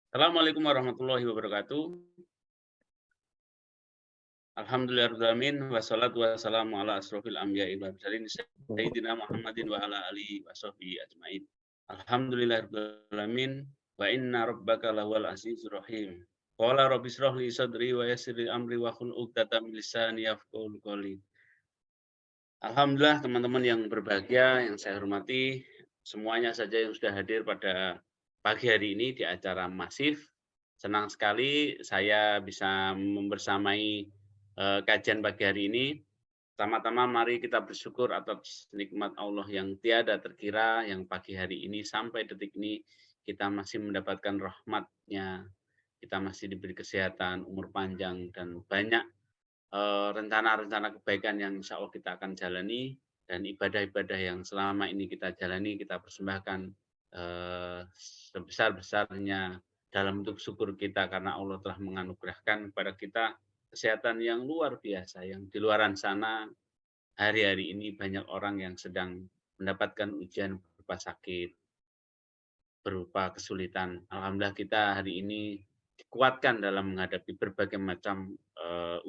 Assalamualaikum warahmatullahi wabarakatuh. Alhamdulillahirrahmanirrahim. Wassalatu wassalamu ala asrofil anbiya'i wal mursalin sayyidina Muhammadin wa ala alihi wa sahbihi ajmain. Alhamdulillahirrahmanirrahim. Wa inna rabbaka lahuwal azizur rahim. Qala rabbi shrah li sadri wa yassir li amri wa hlul 'uqdatam min lisani yafqahu qawli. Alhamdulillah teman-teman yang berbahagia, yang saya hormati, semuanya saja yang sudah hadir pada pagi hari ini di acara masif. Senang sekali saya bisa membersamai kajian pagi hari ini. Pertama-tama mari kita bersyukur atas nikmat Allah yang tiada terkira, yang pagi hari ini sampai detik ini kita masih mendapatkan rahmat-Nya, kita masih diberi kesehatan, umur panjang, dan banyak rencana-rencana kebaikan yang insya Allah kita akan jalani, dan ibadah-ibadah yang selama ini kita jalani, kita persembahkan sebesar-besarnya dalam bentuk syukur kita karena Allah telah menganugerahkan kepada kita kesehatan yang luar biasa, yang di luaran sana hari-hari ini banyak orang yang sedang mendapatkan ujian berupa sakit, berupa kesulitan. Alhamdulillah kita hari ini dikuatkan dalam menghadapi berbagai macam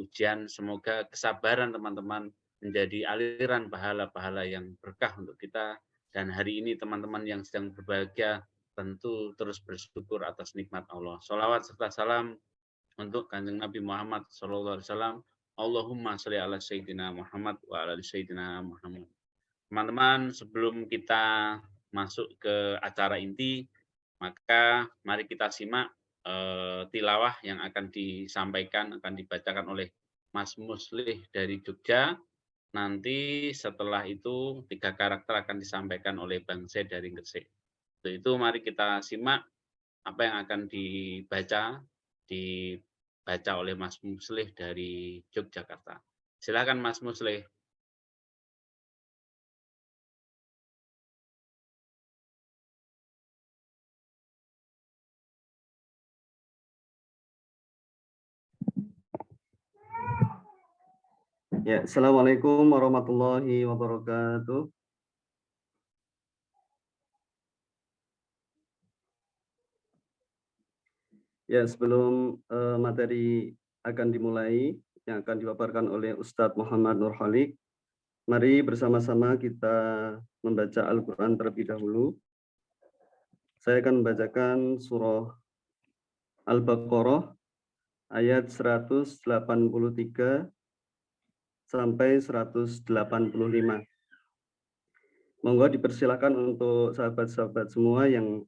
ujian. Semoga kesabaran teman-teman menjadi aliran pahala-pahala yang berkah untuk kita. Dan hari ini teman-teman yang sedang berbahagia tentu terus bersyukur atas nikmat Allah. Sholawat serta salam untuk Kanjeng Nabi Muhammad SAW. Allahumma sholli ala Sayyidina Muhammad wa ala Sayyidina Muhammad. Teman-teman, sebelum kita masuk ke acara inti, maka mari kita simak tilawah yang akan disampaikan, akan dibacakan oleh Mas Muslih dari Jogja. Nanti setelah itu 3 karakter akan disampaikan oleh Bang Z dari Gresik. Untuk itu mari kita simak apa yang akan dibaca oleh Mas Muslih dari Yogyakarta. Silakan Mas Muslih. Ya, Assalamualaikum warahmatullahi wabarakatuh. Ya, sebelum materi akan dimulai, yang akan dipaparkan oleh Ustadz Muhammad Nur Khalik, mari bersama-sama kita membaca Al-Quran terlebih dahulu. Saya akan membacakan surah Al-Baqarah ayat 183 sampai 185. Monggo dipersilakan untuk sahabat-sahabat semua yang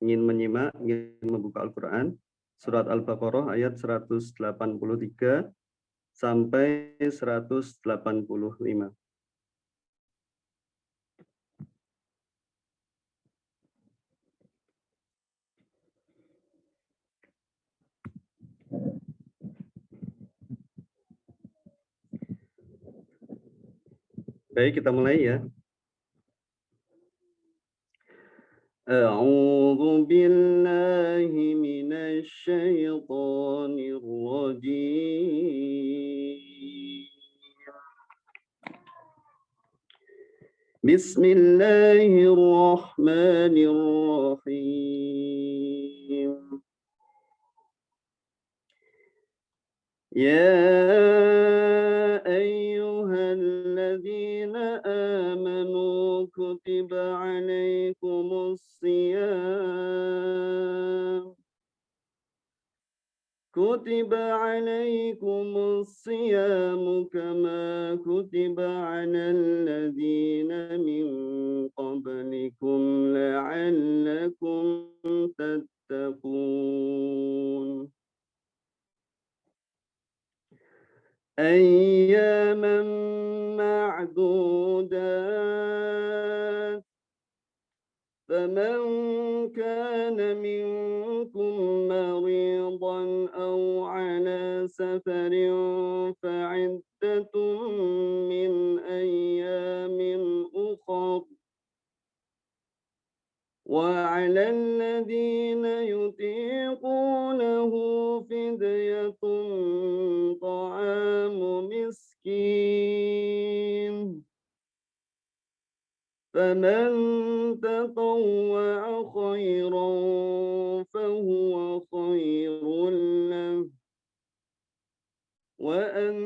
ingin menyimak, ingin membuka Al-Quran, surat Al-Baqarah ayat 183 sampai 185. Baik, kita mulai ya. A'udzu billahi minasy syaithanir rajim. Bismillahirrahmanirrahim. Ya ayyuhalladzina amanu kutiba alaikumus siyam كتب عليكم الصيام كما كتب على الذين من قبلكم لعلكم تتقون أياما معدودات فمن كان منكم مريضا أو على سفر فعدة من أيام أخر وعلى الذين يطيقونه فدية طعام مسكين فمن تطوع خيرا فهو خير له وأن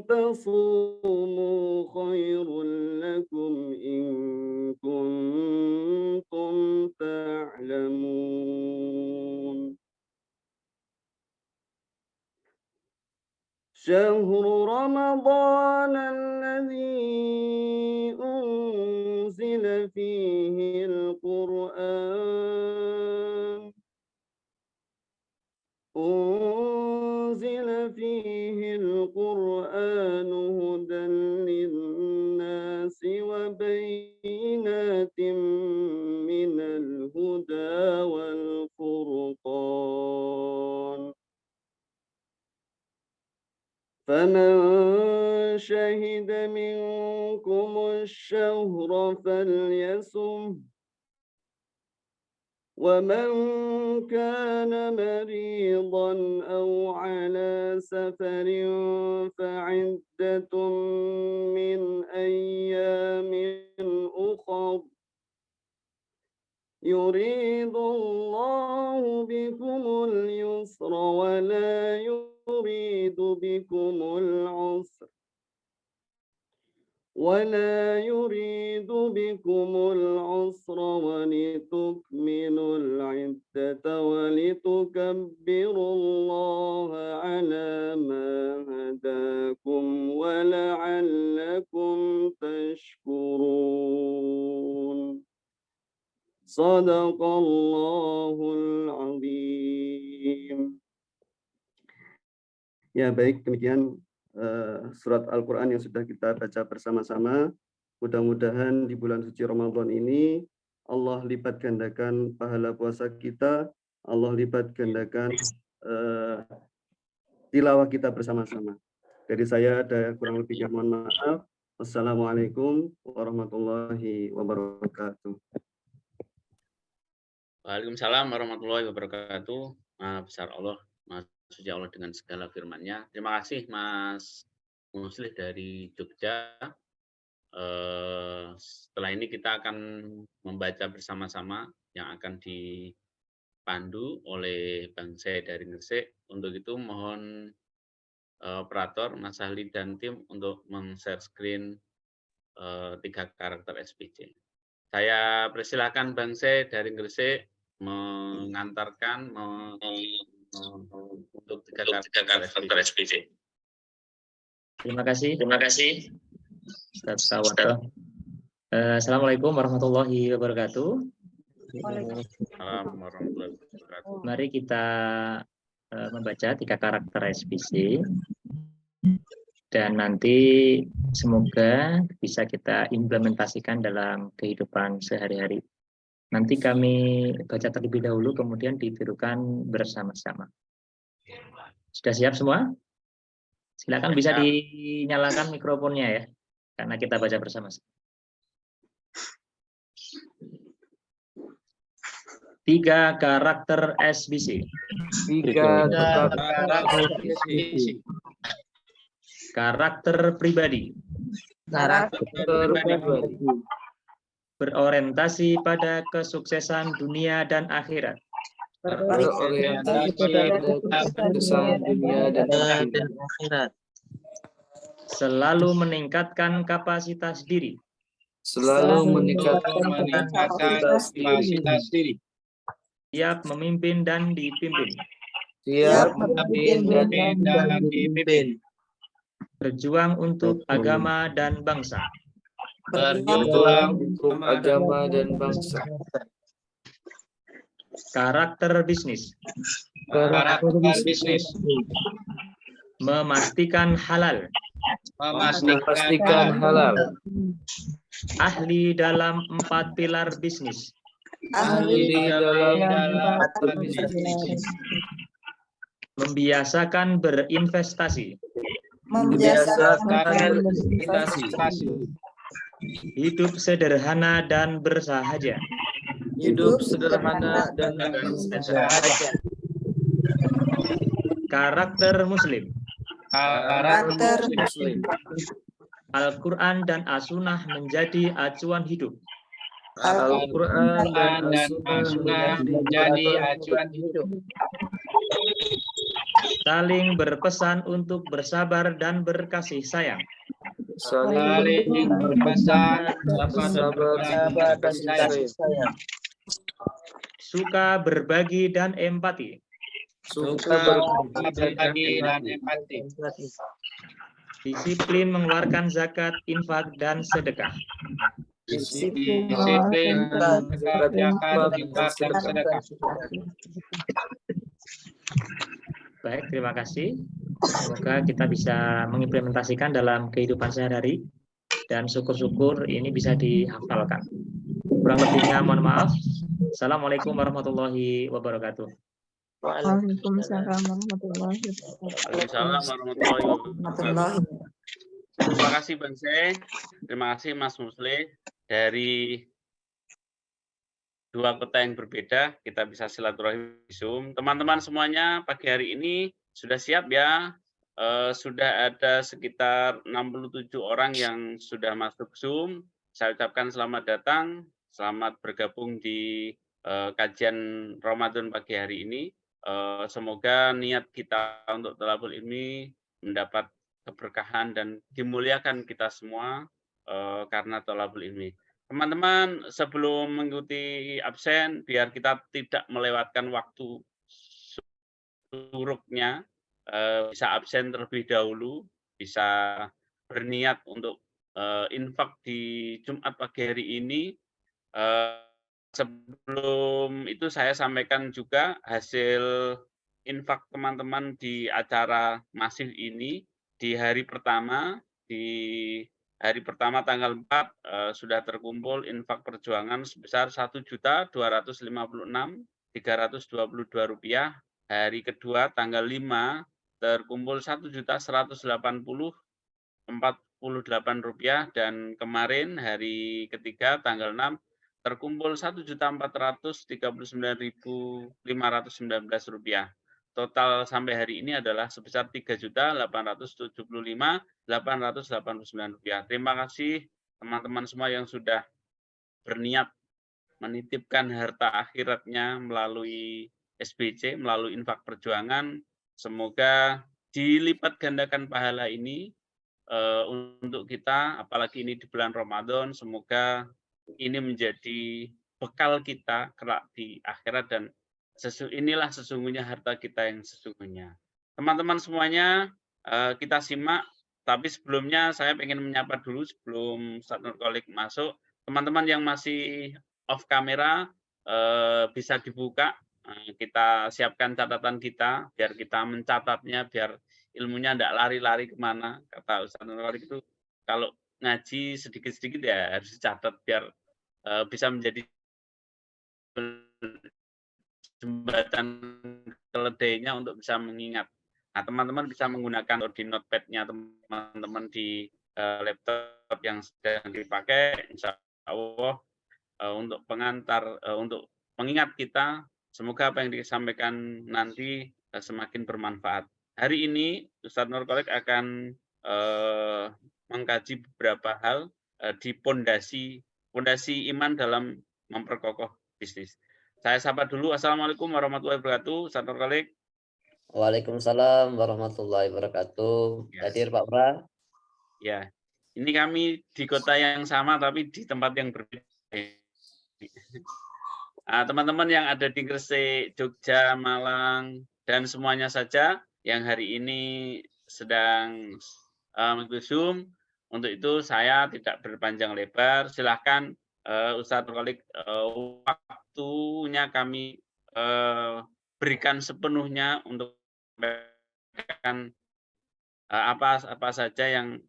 تصوموا خير لكم إن كنتم تعلمون شهر رمضان الذي أنزل فيه القرآن هدى للناس وبينات من الهدى والفرقان فمن شهد منكم الشهر فليصم ومن كان مريضا أو على سفر فعدة من أيام أخر يريد الله بكم اليسر ولا يريد بكم العسر ولتكملوا العدة ولتكبروا الله على ما هداكم ولعلكم تشكرون صدق الله العظيم. Ya baik, demikian surat Al-Quran yang sudah kita baca bersama-sama. Mudah-mudahan di bulan suci Ramadan ini Allah lipat gandakan pahala puasa kita, Allah lipat gandakan tilawah kita bersama-sama. Dari saya ada kurang lebihnya mohon maaf. Wassalamualaikum warahmatullahi wabarakatuh. Waalaikumsalam warahmatullahi wabarakatuh. Maha besar Allah, Maha suci Allah dengan segala firman-Nya. Terima kasih Mas Muslih dari Jogja. Setelah ini kita akan membaca bersama-sama yang akan dipandu oleh Bang Syed dari Gresik. Untuk itu mohon operator Mas Ahli dan tim untuk men-share screen 3 karakter SPC. Saya persilahkan Bang Syed dari Gresik mengantarkan untuk 3 karakter SPC. Terima kasih. Ustaz Tawadol. Assalamualaikum warahmatullahi wabarakatuh. Waalaikumsalam warahmatullahi wabarakatuh. Mari kita membaca 3 karakter SPC dan nanti semoga bisa kita implementasikan dalam kehidupan sehari-hari. Nanti kami baca terlebih dahulu, kemudian ditirukan bersama-sama. Sudah siap semua? Silakan bisa dinyalakan mikrofonnya ya, karena kita baca bersama-sama. 3 karakter SBC. 3 karakter SBC. Karakter pribadi. Berorientasi pada kesuksesan dunia dan akhirat. Berorientasi pada kesuksesan dunia dan akhirat. Selalu meningkatkan kapasitas diri. Selalu meningkatkan kapasitas diri. Siap memimpin dan dipimpin. siap memimpin dan dipimpin, berjuang untuk agama dan bangsa, berjuang untuk agama dan bangsa, karakter bisnis, memastikan halal, memastikan halal, ahli dalam 4 pilar bisnis, ahli dalam bisnis, membiasakan berinvestasi, membiasakan investasi, hidup sederhana dan bersahaja, hidup sederhana dan bersahaja, karakter muslim, karakter muslim, Al-Quran dan As-Sunnah menjadi acuan hidup, Al-Quran dan As-Sunnah menjadi acuan hidup, saling berpesan untuk bersabar dan berkasih sayang, saling berpesan sabar dan kasih sayang, suka berbagi dan empati, suka berbagi dan empati, disiplin mengeluarkan zakat, infak, dan sedekah. disiplin zakat, infak, dan sedekah. Baik, terima kasih. Semoga kita bisa mengimplementasikan dalam kehidupan sehari-hari dan syukur-syukur ini bisa dihafalkan. Kurang lebihnya mohon maaf. Assalamualaikum warahmatullahi wabarakatuh. Waalaikumsalam warahmatullahi wabarakatuh. Waalaikumsalam warahmatullahi wabarakatuh. Terima kasih Bang Zeng, terima kasih Mas Musli. Dari dua kota yang berbeda, kita bisa silaturahmi di Zoom. Teman-teman semuanya, pagi hari ini sudah siap ya? Sudah ada sekitar 67 orang yang sudah masuk Zoom. Saya ucapkan selamat datang, selamat bergabung di kajian Ramadan pagi hari ini. Semoga niat kita untuk thalabul ilmi mendapat keberkahan dan dimuliakan kita semua karena thalabul ilmi. Teman-teman, sebelum mengikuti absen, biar kita tidak melewatkan waktu suruknya, bisa absen terlebih dahulu, bisa berniat untuk infak di Jumat pagi hari ini. Sebelum itu saya sampaikan juga hasil infak teman-teman di acara masif ini di hari pertama, tanggal 4 sudah terkumpul infak perjuangan sebesar Rp1.256.322. Hari kedua tanggal 5 terkumpul Rp1.180.048 dan kemarin hari ketiga tanggal 6 terkumpul Rp1.439.519. Total sampai hari ini adalah sebesar Rp3.875.889. Terima kasih teman-teman semua yang sudah berniat menitipkan harta akhiratnya melalui SBC, melalui infak perjuangan. Semoga dilipat gandakan pahala ini untuk kita, apalagi ini di bulan Ramadan. Semoga ini menjadi bekal kita kelak di akhirat dan inilah sesungguhnya harta kita yang sesungguhnya. Teman-teman semuanya, kita simak, tapi sebelumnya saya ingin menyapa dulu sebelum Ustaz Nurkolik masuk. Teman-teman yang masih off kamera bisa dibuka, kita siapkan catatan kita, biar kita mencatatnya, biar ilmunya tidak lari-lari kemana. Kata Ustaz Nurkolik itu, kalau ngaji sedikit-sedikit ya harus dicatat, biar bisa menjadi jembatan keledainya untuk bisa mengingat. Nah, teman-teman bisa menggunakan di notepad-nya teman-teman di laptop yang sedang dipakai, insya Allah untuk pengantar, untuk mengingat kita. Semoga apa yang disampaikan nanti semakin bermanfaat. Hari ini Ustaz Nurkolik akan mengkaji beberapa hal di pondasi iman dalam memperkokoh bisnis. Saya sapa dulu. Assalamualaikum warahmatullahi wabarakatuh. Ustaz Nurkolik. Waalaikumsalam warahmatullahi wabarakatuh. Hadir Pak Pra. Ya, ini kami di kota yang sama tapi di tempat yang berbeda. Teman-teman yang ada di Gresik, Jogja, Malang, dan semuanya saja yang hari ini sedang mengikuti Zoom. Untuk itu saya tidak berpanjang lebar. Silahkan Ustadz Nurholik, waktunya kami berikan sepenuhnya untuk memberikan apa saja yang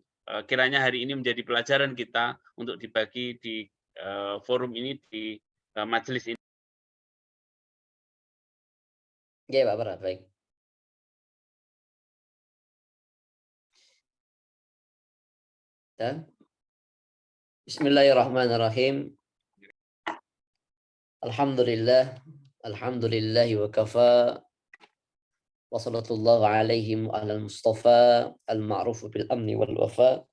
kiranya hari ini menjadi pelajaran kita untuk dibagi di forum ini, di majelis ini. Oke, Pak Pra, baik. Dan Bismillahirrahmanirrahim. Alhamdulillah wa kafa wa sallallahu alaihim wa alal mustafa al-ma'ruf bil amni wal wafa.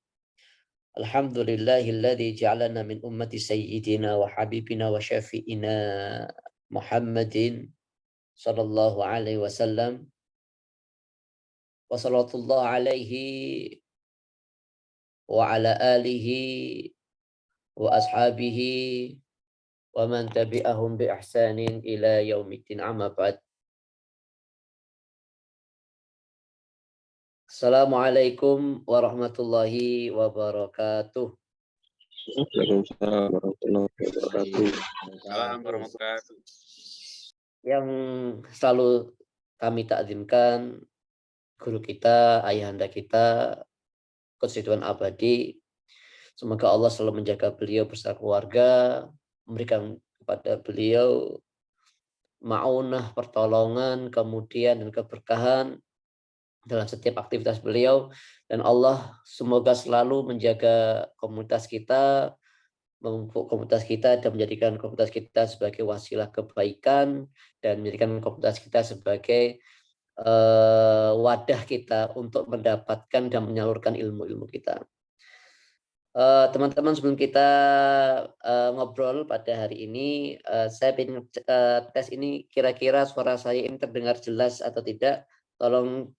Alhamdulillahilladzi ja'alana min ummati sayyidina wa habibina wa syafi'ina Muhammadin sallallahu alaihi wasallam wa sallallahu alaihi wa ala alihi wa ashabihi wa man tabi'ahum bi ihsanin ila yaumiddin, amma ba'd. Assalamualaikum warahmatullahi wabarakatuh. Waalaikumsalam warahmatullahi wabarakatuh. Salam warahmatullahi. Yang selalu kami takzimkan guru kita, ayahanda kita, konstituen abadi. Semoga Allah selalu menjaga beliau beserta keluarga, memberikan kepada beliau ma'unah, pertolongan, kemudian dan keberkahan dalam setiap aktivitas beliau, dan Allah semoga selalu menjaga komunitas kita, memupuk komunitas kita, dan menjadikan komunitas kita sebagai wasilah kebaikan, dan menjadikan komunitas kita sebagai wadah kita untuk mendapatkan dan menyalurkan ilmu-ilmu kita. Teman-teman, sebelum kita ngobrol pada hari ini, saya ingin tes ini, kira-kira suara saya ini terdengar jelas atau tidak. Tolong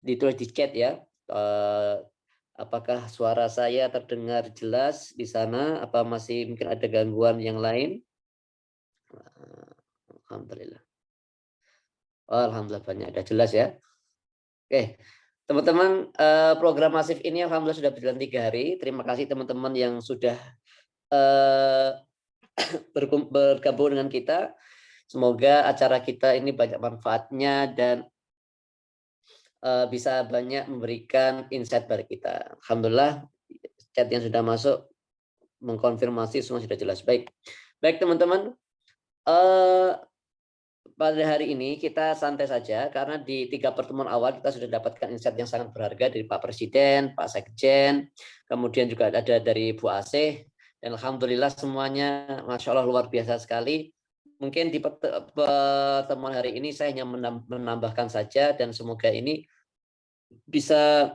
ditulis di chat ya. Apakah suara saya terdengar jelas di sana? Apa masih mungkin ada gangguan yang lain? Alhamdulillah. Alhamdulillah banyak ada jelas ya. Oke. Teman-teman, program masif ini alhamdulillah sudah berjalan 3 hari. Terima kasih teman-teman yang sudah bergabung dengan kita. Semoga acara kita ini banyak manfaatnya dan bisa banyak memberikan insight bagi kita. Alhamdulillah chat yang sudah masuk mengkonfirmasi semua sudah jelas. Baik teman-teman. Pada hari ini kita santai saja karena di 3 pertemuan awal kita sudah dapatkan insight yang sangat berharga dari Pak Presiden, Pak Sekjen, kemudian juga ada dari Bu Asih, dan alhamdulillah semuanya Masya Allah luar biasa sekali. Mungkin di pertemuan hari ini saya hanya menambahkan saja, dan semoga ini bisa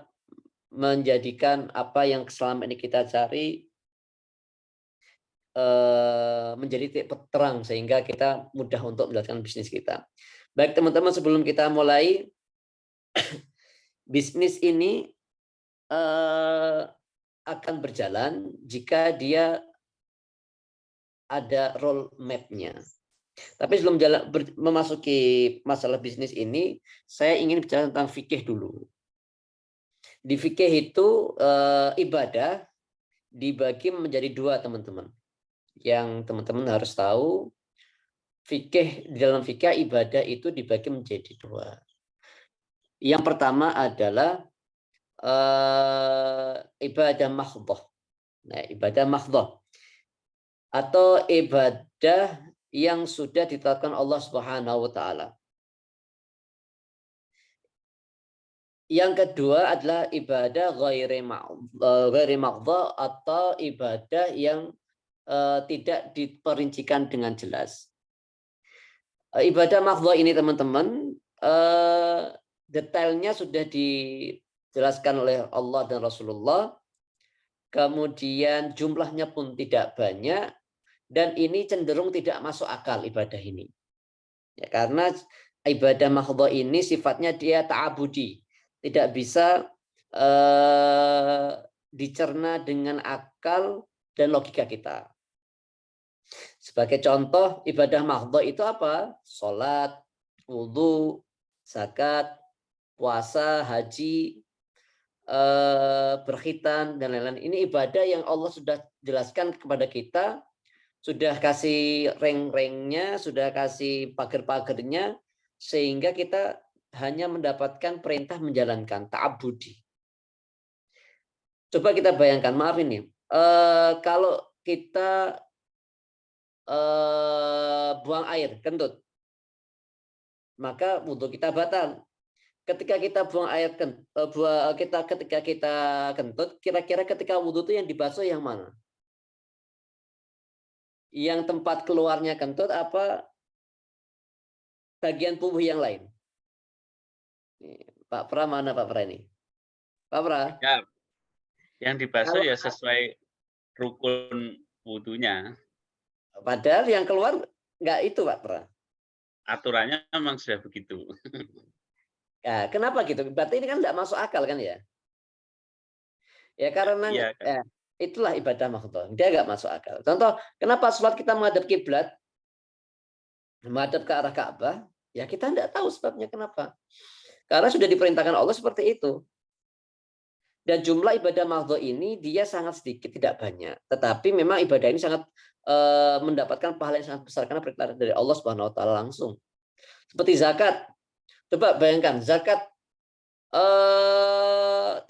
menjadikan apa yang selama ini kita cari menjadi titik terang sehingga kita mudah untuk menjalankan bisnis kita. Baik teman-teman, sebelum kita mulai, bisnis ini akan berjalan jika dia ada roadmap-nya. Tapi sebelum memasuki masalah bisnis ini, saya ingin bicara tentang fikih dulu. Di fikih itu ibadah dibagi menjadi 2 teman-teman. Yang teman-teman harus tahu, fikih, di dalam fikih ibadah itu dibagi menjadi 2. Yang pertama adalah ibadah mahdhah. Nah, ibadah mahdhah atau ibadah yang sudah ditetapkan Allah Subhanahu wa taala. Yang kedua adalah ibadah ghairi mahdhah atau ibadah yang tidak diperincikan dengan jelas. Ibadah mahdhah ini teman-teman, detailnya sudah dijelaskan oleh Allah dan Rasulullah, kemudian jumlahnya pun tidak banyak, dan ini cenderung tidak masuk akal ibadah ini. Ya, karena ibadah mahdhah ini sifatnya dia ta'abudi, tidak bisa dicerna dengan akal dan logika kita. Sebagai contoh, ibadah mahdhah itu apa? Salat, wudu, zakat, puasa, haji, berkhitan dan lain-lain. Ini ibadah yang Allah sudah jelaskan kepada kita, sudah kasih rank-ranknya, sudah kasih pagar-pagarnya, sehingga kita hanya mendapatkan perintah menjalankan ta'abudi. Coba kita bayangkan, maaf ini, kalau kita buang air kentut, maka wudhu kita batal. Ketika kita buang air ketika kita kentut, kira-kira ketika wudhu itu yang dibasuh yang mana? Yang tempat keluarnya kentut apa bagian tubuh yang lain? Pak Pra, mana Pak Pra ini? Pak Pra? Ya, yang dibasuh Kalau- ya sesuai rukun wudhunya. Padahal yang keluar nggak itu Pak Pra. Aturannya memang sudah begitu. Ya, kenapa gitu? Berarti ini kan nggak masuk akal kan ya? Ya karena Iya, kan? itulah ibadah makhluk. Dia nggak masuk akal. Contoh, kenapa sholat kita menghadap kiblat, menghadap ke arah Ka'bah? Ya kita nggak tahu sebabnya kenapa. Karena sudah diperintahkan Allah seperti itu. Dan jumlah ibadah makhluk ini dia sangat sedikit, tidak banyak. Tetapi memang ibadah ini sangat mendapatkan pahala yang sangat besar karena perintah dari Allah Subhanahu Wa Taala langsung. Seperti zakat. Coba bayangkan zakat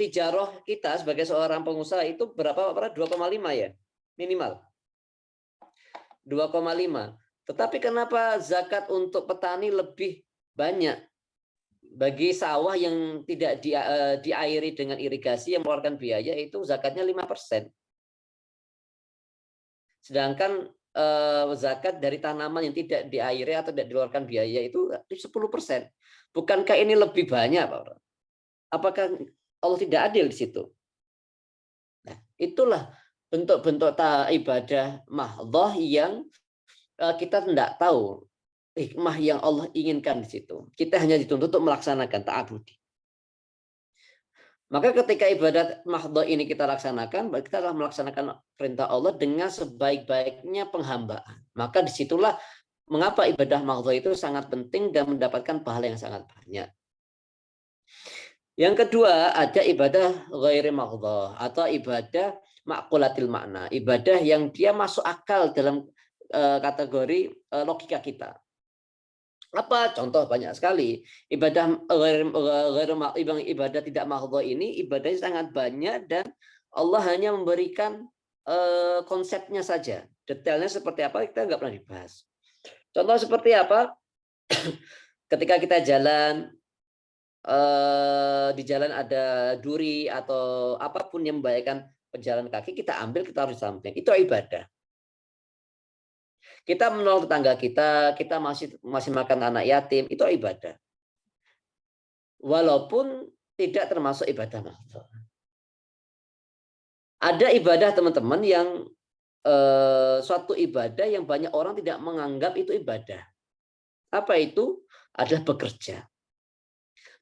tijaroh kita sebagai seorang pengusaha itu berapa Pak? 2,5 ya minimal. 2,5. Tetapi kenapa zakat untuk petani lebih banyak? Bagi sawah yang tidak diairi dengan irigasi yang mengeluarkan biaya itu zakatnya 5%. Sedangkan zakat dari tanaman yang tidak diairi atau tidak dikeluarkan biaya itu 10%. Bukankah ini lebih banyak, Pak? Apakah Allah tidak adil di situ? Nah, itulah bentuk-bentuk ibadah mahdhah yang kita tidak tahu hikmah yang Allah inginkan di situ. Kita hanya dituntut untuk melaksanakan ta'abudi. Maka ketika ibadat mahdhah ini kita laksanakan, kita telah melaksanakan perintah Allah dengan sebaik-baiknya penghambaan. Maka disitulah mengapa ibadah mahdhah itu sangat penting dan mendapatkan pahala yang sangat banyak. Yang kedua, ada ibadah ghairi mahdhah atau ibadah ma'qulatil makna, ibadah yang dia masuk akal dalam kategori logika kita. Apa contoh banyak sekali ibadah ibadah tidak mahdhah ini ibadahnya sangat banyak dan Allah hanya memberikan konsepnya saja, detailnya seperti apa kita nggak pernah dibahas. Contoh seperti apa? Ketika kita jalan, di jalan ada duri atau apapun yang membahayakan pejalan kaki, kita ambil, kita harus di samping. Itu ibadah. Kita menolong tetangga kita masih makan anak yatim, itu ibadah. Walaupun tidak termasuk ibadah mahdhah. Ada ibadah teman-teman yang suatu ibadah yang banyak orang tidak menganggap itu ibadah. Apa itu? Adalah bekerja.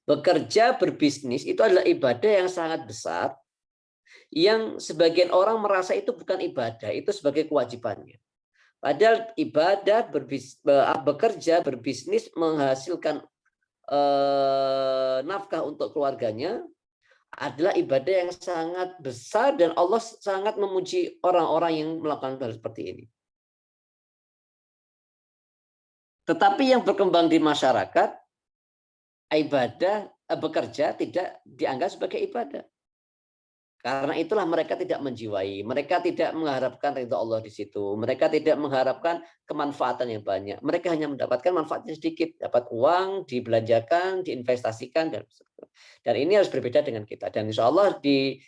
Bekerja, berbisnis itu adalah ibadah yang sangat besar yang sebagian orang merasa itu bukan ibadah, itu sebagai kewajibannya. Padahal ibadah bekerja, berbisnis, menghasilkan nafkah untuk keluarganya adalah ibadah yang sangat besar dan Allah sangat memuji orang-orang yang melakukan hal seperti ini. Tetapi yang berkembang di masyarakat, ibadah bekerja tidak dianggap sebagai ibadah. Karena itulah mereka tidak menjiwai, mereka tidak mengharapkan ridha Allah di situ, mereka tidak mengharapkan kemanfaatan yang banyak. Mereka hanya mendapatkan manfaatnya sedikit, dapat uang, dibelanjakan, diinvestasikan, dan ini harus berbeda dengan kita. Dan insya Allah di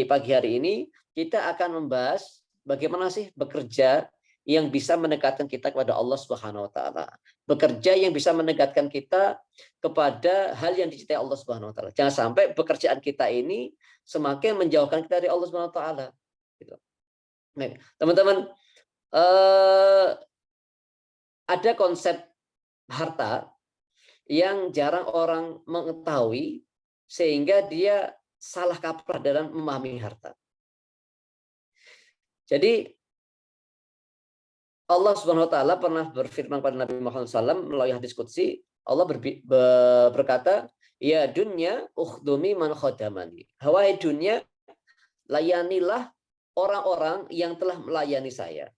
pagi hari ini kita akan membahas bagaimana sih bekerja yang bisa mendekatkan kita kepada Allah Subhanahu Wa Taala, bekerja yang bisa mendekatkan kita kepada hal yang dicintai Allah Subhanahu Wa Taala. Jangan sampai pekerjaan kita ini semakin menjauhkan kita dari Allah Subhanahu Wa Taala. Gitu. Nah, teman-teman, ada konsep harta yang jarang orang mengetahui sehingga dia salah kaprah dalam memahami harta. Jadi Allah Subhanahu Wa Taala pernah berfirman pada Nabi Muhammad SAW melalui hadis qudsi, Allah berkata, ya dunya ukhdumi man khodamani. Wahai dunia, layanilah orang-orang yang telah melayani saya.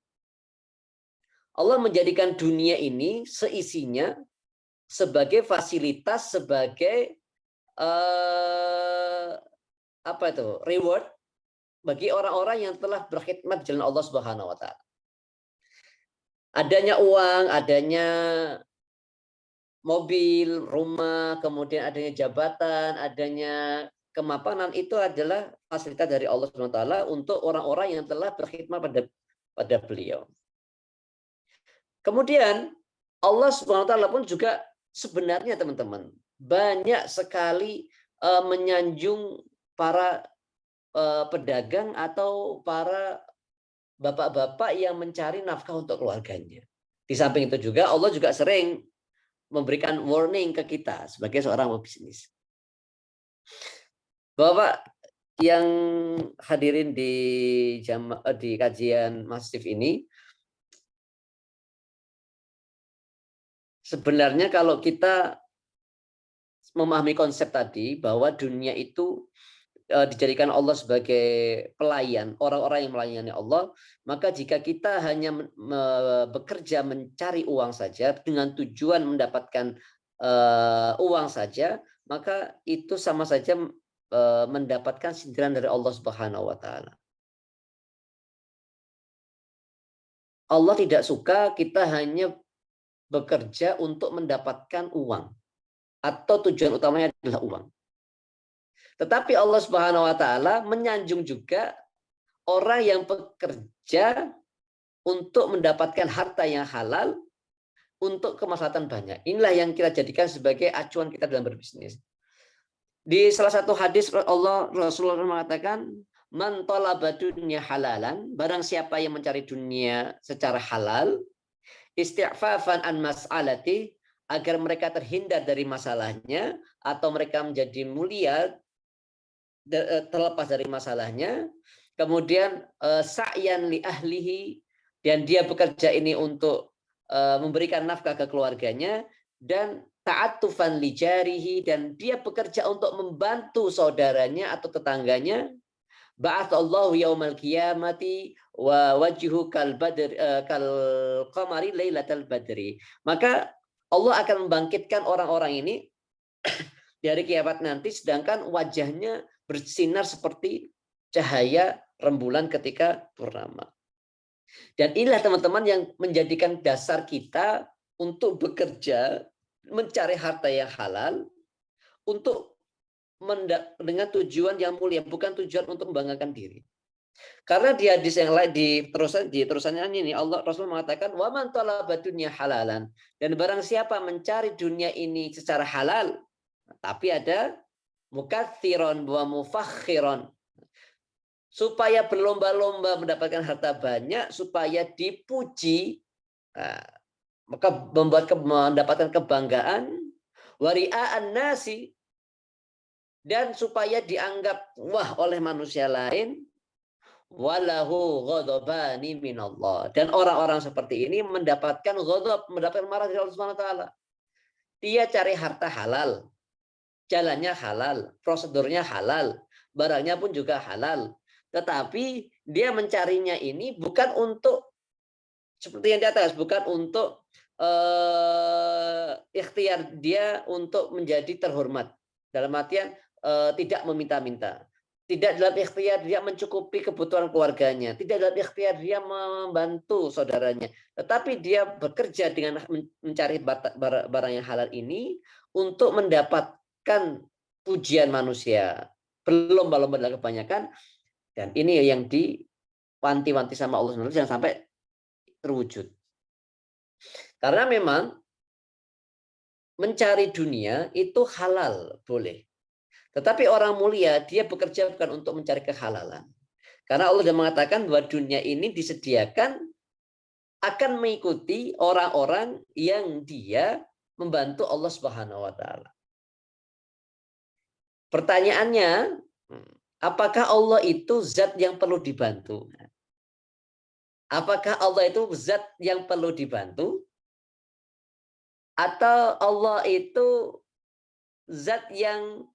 Allah menjadikan dunia ini seisinya sebagai fasilitas, sebagai reward bagi orang-orang yang telah berkhidmat di jalan Allah Subhanahu wa taala. Adanya uang, adanya mobil, rumah, kemudian adanya jabatan, adanya kemapanan, itu adalah fasilitas dari Allah Subhanahu wa taala untuk orang-orang yang telah berkhidmat pada beliau. Kemudian Allah Subhanahu wa taala pun juga sebenarnya teman-teman banyak sekali menyanjung para pedagang atau para bapak-bapak yang mencari nafkah untuk keluarganya. Di samping itu juga Allah juga sering memberikan warning ke kita sebagai seorang pebisnis. Bapak yang hadirin di kajian masif ini, sebenarnya kalau kita memahami konsep tadi bahwa dunia itu dijadikan Allah sebagai pelayan, orang-orang yang melayani Allah, maka jika kita hanya bekerja mencari uang saja dengan tujuan mendapatkan uang saja, maka itu sama saja mendapatkan sindiran dari Allah Subhanahu wa taala. Allah tidak suka kita hanya bekerja untuk mendapatkan uang atau tujuan utamanya adalah uang. Tetapi Allah Subhanahu wa taala menyanjung juga orang yang bekerja untuk mendapatkan harta yang halal untuk kemaslahatan banyak. Inilah yang kita jadikan sebagai acuan kita dalam berbisnis. Di salah satu hadis Rasulullah mengatakan, man talaba dunya halalan, barang siapa yang mencari dunia secara halal, isti'fafan an mas'alati, agar mereka terhindar dari masalahnya atau mereka menjadi mulia terlepas dari masalahnya, kemudian sa'yan li ahlihi, dan dia bekerja ini untuk memberikan nafkah ke keluarganya, dan ta'attufan li jarihi, dan dia bekerja untuk membantu saudaranya atau tetangganya, ba'atsallahu yaumal qiyamati wa wajhu kal qamari lailatal badri, maka Allah akan membangkitkan orang-orang ini di hari kiamat nanti sedangkan wajahnya bersinar seperti cahaya rembulan ketika purnama. Dan inilah teman-teman yang menjadikan dasar kita untuk bekerja, mencari harta yang halal, untuk dengan tujuan yang mulia, bukan tujuan untuk membanggakan diri. Karena di hadis yang lain, di terusannya ini Allah Rasul mengatakan, wa man talaba dunya halalan, dan barang siapa mencari dunia ini secara halal, tapi ada mukatsiron wa mufakhiron, supaya berlomba-lomba mendapatkan harta banyak, supaya dipuji, maka mendapatkan kebanggaan, wari'aan nasi, dan supaya dianggap wah oleh manusia lain, walahu ghadabani minallah, dan orang-orang seperti ini mendapatkan ghadab, mendapatkan marah dari Allah Subhanahu wa taala. Dia cari harta halal, jalannya halal, prosedurnya halal, barangnya pun juga halal. Tetapi dia mencarinya ini bukan untuk seperti yang di atas, bukan untuk ikhtiar dia untuk menjadi terhormat. Dalam artian tidak meminta-minta. Tidak dalam ikhtiar dia mencukupi kebutuhan keluarganya. Tidak dalam ikhtiar dia membantu saudaranya. Tetapi dia bekerja dengan mencari barang yang halal ini untuk mendapatkan pujian manusia. Berlomba-lomba dalam kebanyakan. Dan ini yang diwanti-wanti sama Allah SWT jangan sampai terwujud. Karena memang mencari dunia itu halal, boleh. Tetapi orang mulia, dia bekerja bukan untuk mencari kehalalan. Karena Allah sudah mengatakan bahwa dunia ini disediakan akan mengikuti orang-orang yang dia membantu Allah Subhanahu wa taala. Pertanyaannya, apakah Allah itu zat yang perlu dibantu? Apakah Allah itu zat yang perlu dibantu? atau Allah itu zat yang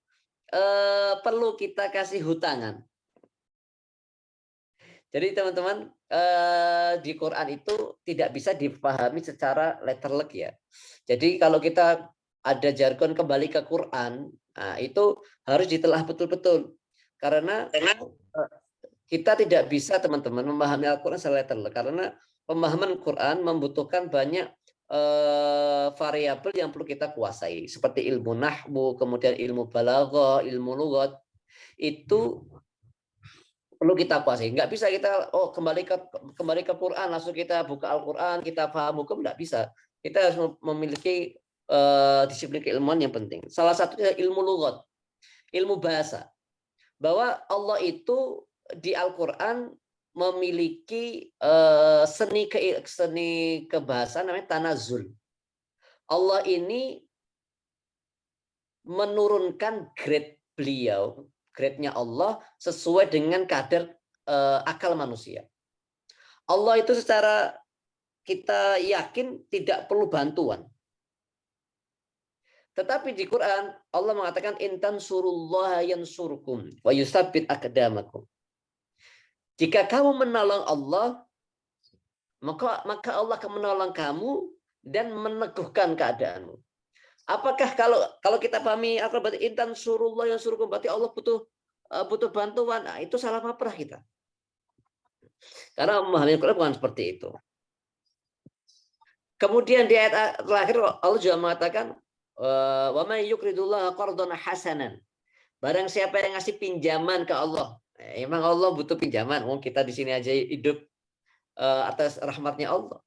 perlu kita kasih hutangan. Jadi teman-teman, di Quran itu tidak bisa dipahami secara letterlek ya. Jadi kalau kita ada jargon kembali ke Quran, nah itu harus ditelah betul-betul. Karena kita tidak bisa teman-teman memahami Al-Quran secara letterlek. Karena pemahaman Quran membutuhkan banyak variabel yang perlu kita kuasai. Seperti ilmu nahwu, kemudian ilmu balaghah, ilmu lughat. Itu perlu kita kuasai. Nggak bisa kita kembali ke Quran langsung kita buka Al-Quran, kita paham hukum, nggak bisa. Kita harus memiliki disiplin keilmuan yang penting. Salah satunya ilmu lughat, ilmu bahasa. Bahwa Allah itu di Al-Quran memiliki seni kebahasaan namanya tanazul. Allah ini menurunkan grade beliau, grade-nya Allah sesuai dengan kadar akal manusia. Allah itu secara kita yakin tidak perlu bantuan. Tetapi di Quran Allah mengatakan intan surullaha yansurkum wa yusabbit aqdamakum. Jika kamu menolong Allah, maka Allah akan menolong kamu dan meneguhkan keadaanmu. Apakah kalau kita pahami apa berarti intan surullah yang suruh berarti Allah butuh bantuan? Nah, itu salah kaprah kita. Karena memahami Quran bukan seperti itu. Kemudian di ayat terakhir Allah juga mengatakan wa may yuqridullaha qardan hasanan. Barang siapa yang ngasih pinjaman ke Allah, emang Allah butuh pinjaman? Kita di sini aja hidup atas rahmatnya Allah.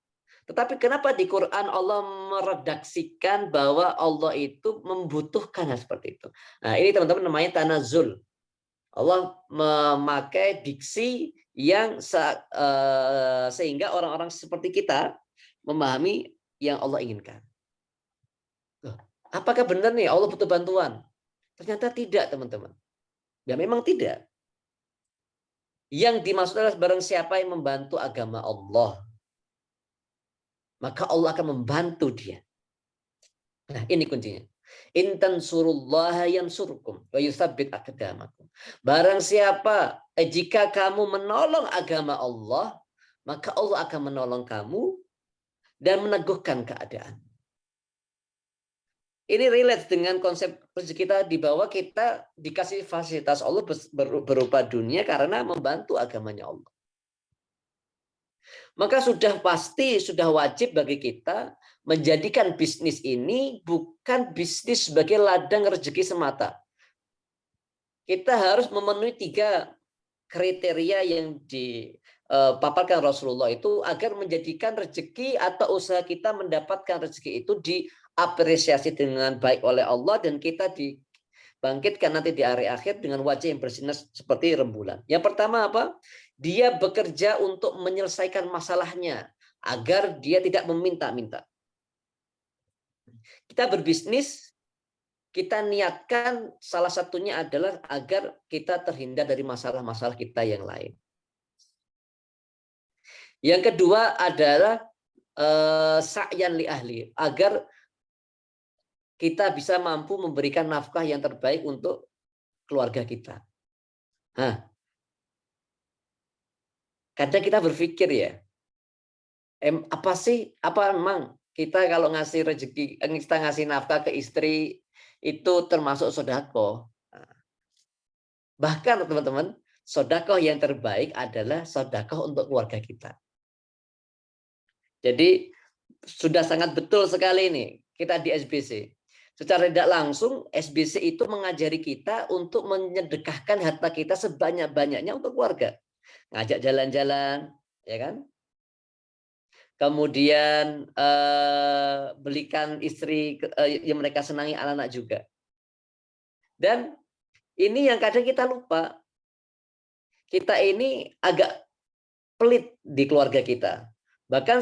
Tetapi kenapa di Quran Allah meredaksikan bahwa Allah itu membutuhkan hal seperti itu? Nah, ini teman-teman namanya tanazul. Allah memakai diksi yang sehingga orang-orang seperti kita memahami yang Allah inginkan. Apakah benar nih Allah butuh bantuan? Ternyata tidak, teman-teman. Ya memang tidak. Yang dimaksud adalah barang siapa yang membantu agama Allah, maka Allah akan membantu dia. Nah, ini kuncinya. Intan surullaha yansurkum wa yusabbit aqdamakum. Barang siapa jika kamu menolong agama Allah, maka Allah akan menolong kamu dan meneguhkan keadaan. Ini relate dengan konsep rezeki kita di bawah kita dikasih fasilitas Allah berupa dunia karena membantu agamanya Allah. Maka sudah pasti, sudah wajib bagi kita menjadikan bisnis ini bukan bisnis sebagai ladang rezeki semata. Kita harus memenuhi 3 kriteria yang dipaparkan Rasulullah itu agar menjadikan rezeki atau usaha kita mendapatkan rezeki itu diapresiasi dengan baik oleh Allah dan kita dibangkitkan nanti di hari akhir dengan wajah yang bersinar seperti rembulan. Yang pertama apa? Dia bekerja untuk menyelesaikan masalahnya agar dia tidak meminta-minta. Kita berbisnis, kita niatkan salah satunya adalah agar kita terhindar dari masalah-masalah kita yang lain. Yang kedua adalah sa'yan li ahli, agar kita bisa mampu memberikan nafkah yang terbaik untuk keluarga kita. Nah, kadang kita berpikir ya, apa memang kita kalau ngasih rezeki, kita ngasih nafkah ke istri itu termasuk sedekah? Bahkan teman-teman, sedekah yang terbaik adalah sedekah untuk keluarga kita. Jadi sudah sangat betul sekali ini kita di SBC. Secara tidak langsung SBC itu mengajari kita untuk menyedekahkan harta kita sebanyak-banyaknya untuk keluarga. Ngajak jalan-jalan, ya kan? Kemudian belikan istri yang mereka senangi, anak-anak juga. Dan ini yang kadang kita lupa. Kita ini agak pelit di keluarga kita. Bahkan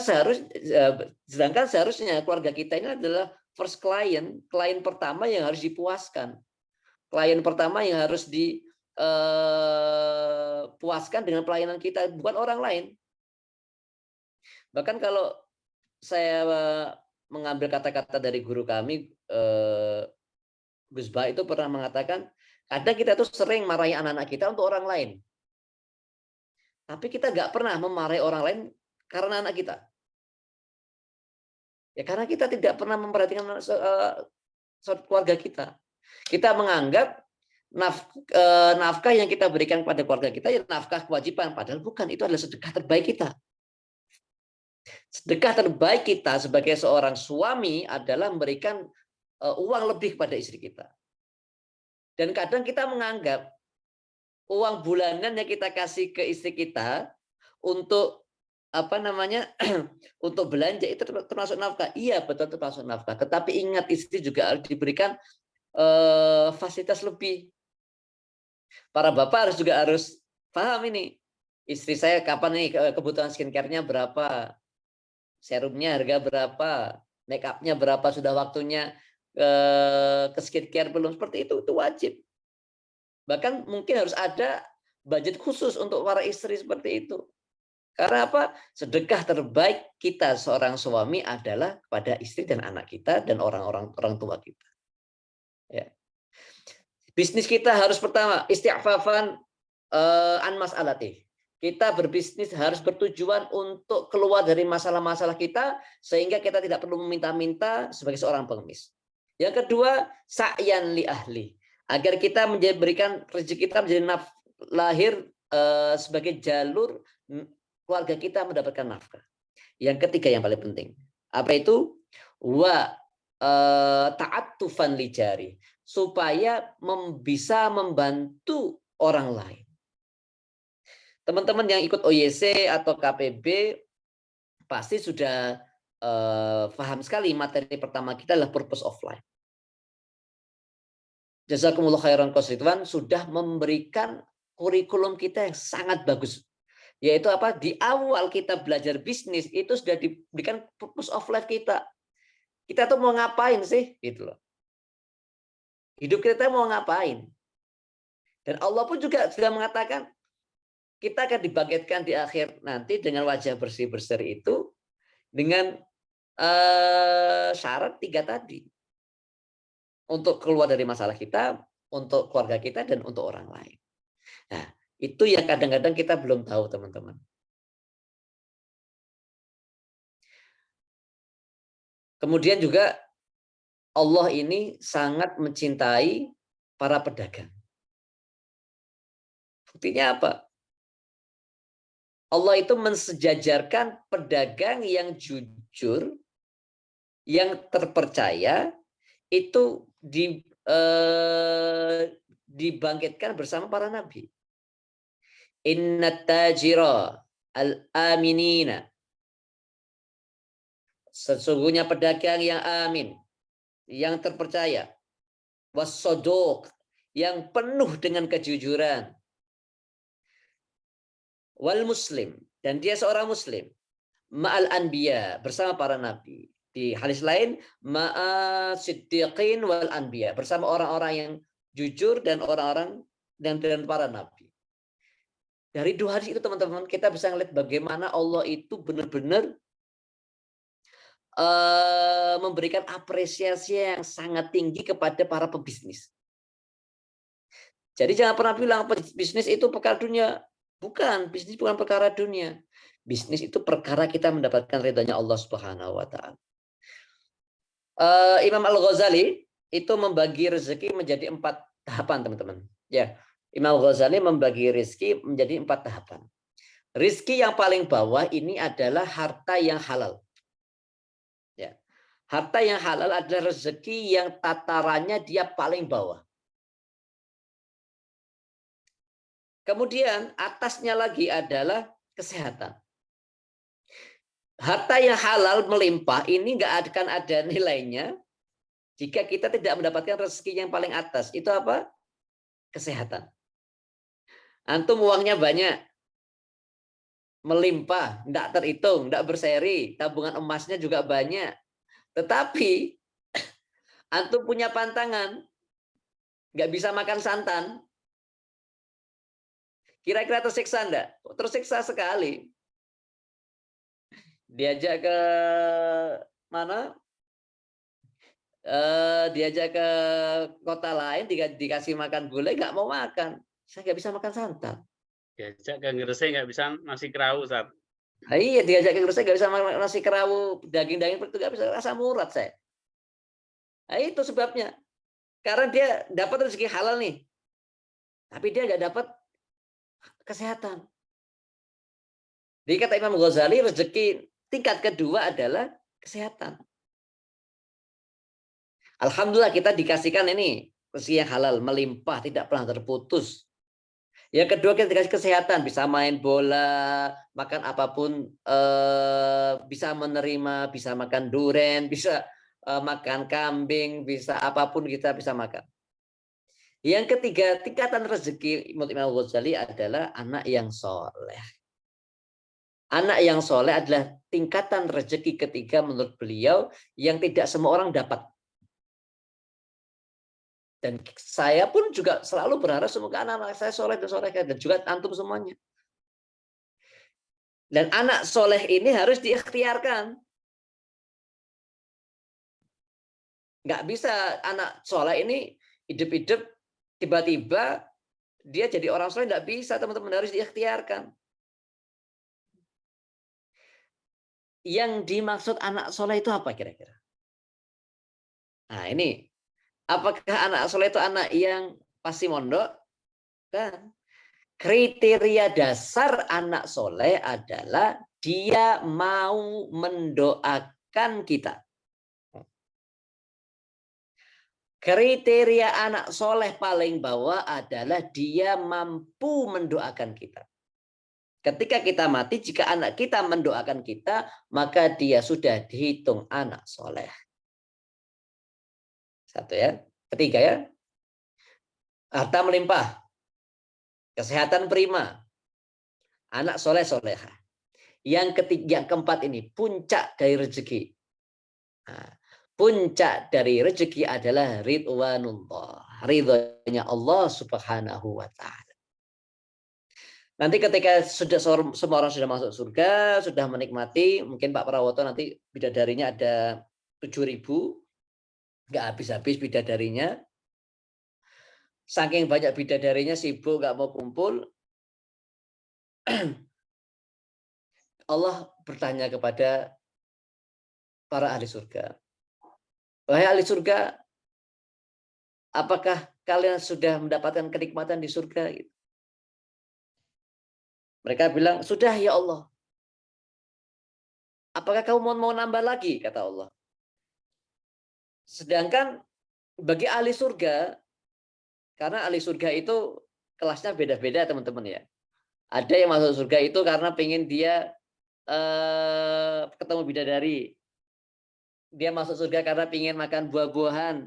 sedangkan seharusnya keluarga kita ini adalah first klien pertama yang harus dipuaskan. Klien pertama yang harus dipuaskan dengan pelayanan kita, bukan orang lain. Bahkan kalau saya mengambil kata-kata dari guru kami, Gus Bah itu pernah mengatakan, kadang kita tuh sering marahi anak-anak kita untuk orang lain. Tapi kita nggak pernah memarahi orang lain karena anak kita. Ya karena kita tidak pernah memperhatikan keluarga kita. Kita menganggap nafkah yang kita berikan kepada keluarga kita ya nafkah kewajiban, padahal bukan, itu adalah sedekah terbaik kita. Sedekah terbaik kita sebagai seorang suami adalah memberikan uang lebih kepada istri kita. Dan kadang kita menganggap uang bulanan yang kita kasih ke istri kita untuk untuk belanja itu termasuk nafkah. Iya, betul, termasuk nafkah. Tetapi ingat, istri juga harus diberikan fasilitas lebih. Para bapak harus paham ini. Istri saya kapan nih kebutuhan skincare-nya berapa? Serumnya harga berapa? Make up-nya berapa? Sudah waktunya ke skincare belum? Seperti itu wajib. Bahkan mungkin harus ada budget khusus untuk para istri seperti itu. Karena apa? Sedekah terbaik kita seorang suami adalah kepada istri dan anak kita dan orang tua kita. Ya. Bisnis kita harus pertama isti'fafan an mas'alati. Kita berbisnis harus bertujuan untuk keluar dari masalah-masalah kita sehingga kita tidak perlu meminta-minta sebagai seorang pengemis. Yang kedua, sa'yan li ahli. Agar kita berikan rezeki kita menjadi lahir sebagai jalur keluarga kita mendapatkan nafkah. Yang ketiga yang paling penting, apa itu? Wa ta'attufan li jari, supaya bisa membantu orang lain. Teman-teman yang ikut OYC atau KPB pasti sudah paham sekali materi pertama kita adalah purpose of life. Jazakumullah khairan Qasridwan sudah memberikan kurikulum kita yang sangat bagus. Yaitu apa? Di awal kita belajar bisnis itu sudah diberikan purpose of life kita. Kita tuh mau ngapain sih? Gitu loh. Hidup kita mau ngapain? Dan Allah pun juga sudah mengatakan kita akan dibangkitkan di akhir nanti dengan wajah bersih-berseri itu dengan syarat 3 tadi. Untuk keluar dari masalah kita, untuk keluarga kita, dan untuk orang lain. Nah, itu yang kadang-kadang kita belum tahu, teman-teman. Kemudian juga Allah ini sangat mencintai para pedagang. Buktinya apa? Allah itu mensejajarkan pedagang yang jujur, yang terpercaya, itu dibangkitkan bersama para nabi. Innat tajira al-aminina. Sesungguhnya pedagang yang amin, yang terpercaya, was-sodok, yang penuh dengan kejujuran, wal muslim, dan dia seorang muslim, ma'al anbiya, bersama para nabi. Di hadis lain, ma'a siddiqin wal anbiya, bersama orang-orang yang jujur dan orang-orang dan para nabi. Dari 2 hadis itu, teman-teman, kita bisa melihat bagaimana Allah itu benar-benar memberikan apresiasi yang sangat tinggi kepada para pebisnis. Jadi jangan pernah bilang bisnis itu perkara dunia. Bukan, bisnis bukan perkara dunia. Bisnis itu perkara kita mendapatkan ridhonya Allah Subhanahu wa taala. Imam Al-Ghazali itu membagi rezeki menjadi 4 tahapan, teman-teman. Ya, Imam Al-Ghazali membagi rezeki menjadi 4 tahapan. Rezeki yang paling bawah ini adalah harta yang halal. Ya. Harta yang halal adalah rezeki yang tatarannya dia paling bawah. Kemudian atasnya lagi adalah kesehatan. Harta yang halal melimpah ini nggak akan ada nilainya jika kita tidak mendapatkan rezeki yang paling atas. Itu apa? Kesehatan. Antum uangnya banyak, melimpah, nggak terhitung, nggak berseri, tabungan emasnya juga banyak. Tetapi antum punya pantangan, nggak bisa makan santan. Kira-kira tersiksa enggak? Tersiksa sekali. Diajak ke mana? diajak ke kota lain, dikasih makan gulai, nggak mau makan. Saya nggak bisa makan santan. Diajak ke Gresik nggak bisa nasi kerawu, Ustaz. Nah, iya, diajak ke Gresik nggak bisa makan nasi kerawu, daging-daging itu nggak bisa, rasa murad saya. Nah, itu sebabnya. Karena dia dapat rezeki halal nih, tapi dia nggak dapat kesehatan. Jadi kata Imam Ghazali, rezeki tingkat kedua adalah kesehatan. Alhamdulillah kita dikasihkan ini rezeki yang halal, melimpah, tidak pernah terputus. Yang kedua kita dikasih kesehatan, bisa main bola, makan apapun, bisa menerima, bisa makan duren, bisa makan kambing, bisa apapun kita bisa makan. Yang ketiga, tingkatan rezeki menurut Imam Ghazali adalah anak yang soleh. Anak yang soleh adalah tingkatan rezeki ketiga menurut beliau yang tidak semua orang dapat. Dan saya pun juga selalu berharap semoga anak-anak saya soleh dan solehah, dan juga antum semuanya. Dan anak soleh ini harus diikhtiarkan. Nggak bisa anak soleh ini hidup-hidup tiba-tiba dia jadi orang soleh, nggak bisa, teman-teman, harus diikhtiarkan. Yang dimaksud anak soleh itu apa kira-kira? Nah ini, apakah anak soleh itu anak yang pasti mondok? Kan? Kriteria dasar anak soleh adalah dia mau mendoakan kita. Kriteria anak soleh paling bawah adalah dia mampu mendoakan kita. Ketika kita mati, jika anak kita mendoakan kita, maka dia sudah dihitung anak soleh. Satu ya. Ketiga ya, harta melimpah, kesehatan prima, anak soleh soleha. Yang ketiga, yang keempat ini puncak dari rezeki. Nah, puncak dari rezeki adalah ridwanullah, ridhonya Allah Subhanahu wa taala. Nanti ketika sudah semua orang sudah masuk surga, sudah menikmati, mungkin Pak Prawoto nanti bidadarinya ada 7.000, nggak habis-habis bidadarinya. Saking banyak bidadarinya sibuk nggak mau kumpul, Allah bertanya kepada para ahli surga, wahai ahli surga, apakah kalian sudah mendapatkan kenikmatan di surga? Mereka bilang, sudah ya Allah. Apakah kamu mau nambah lagi? Kata Allah. Sedangkan bagi ahli surga, karena ahli surga itu kelasnya beda-beda teman-teman ya. Ada yang masuk surga itu karena pengen dia ketemu bidadari. Dia masuk surga karena pengen makan buah-buahan.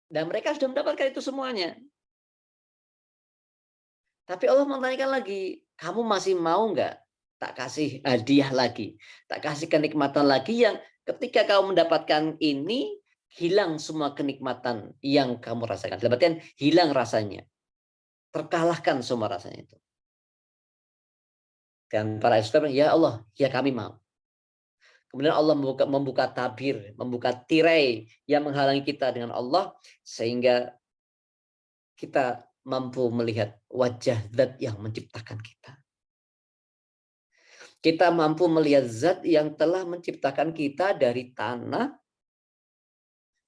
Dan mereka sudah mendapatkan itu semuanya. Tapi Allah menanyakan lagi, kamu masih mau nggak tak kasih hadiah lagi, tak kasih kenikmatan lagi yang ketika kamu mendapatkan ini, hilang semua kenikmatan yang kamu rasakan. Dalam artian hilang rasanya, terkalahkan semua rasanya itu. Dan para istri, ya Allah, ya kami mau. Kemudian Allah membuka tabir, membuka tirai yang menghalangi kita dengan Allah, sehingga kita mampu melihat wajah zat yang menciptakan kita. Kita mampu melihat zat yang telah menciptakan kita dari tanah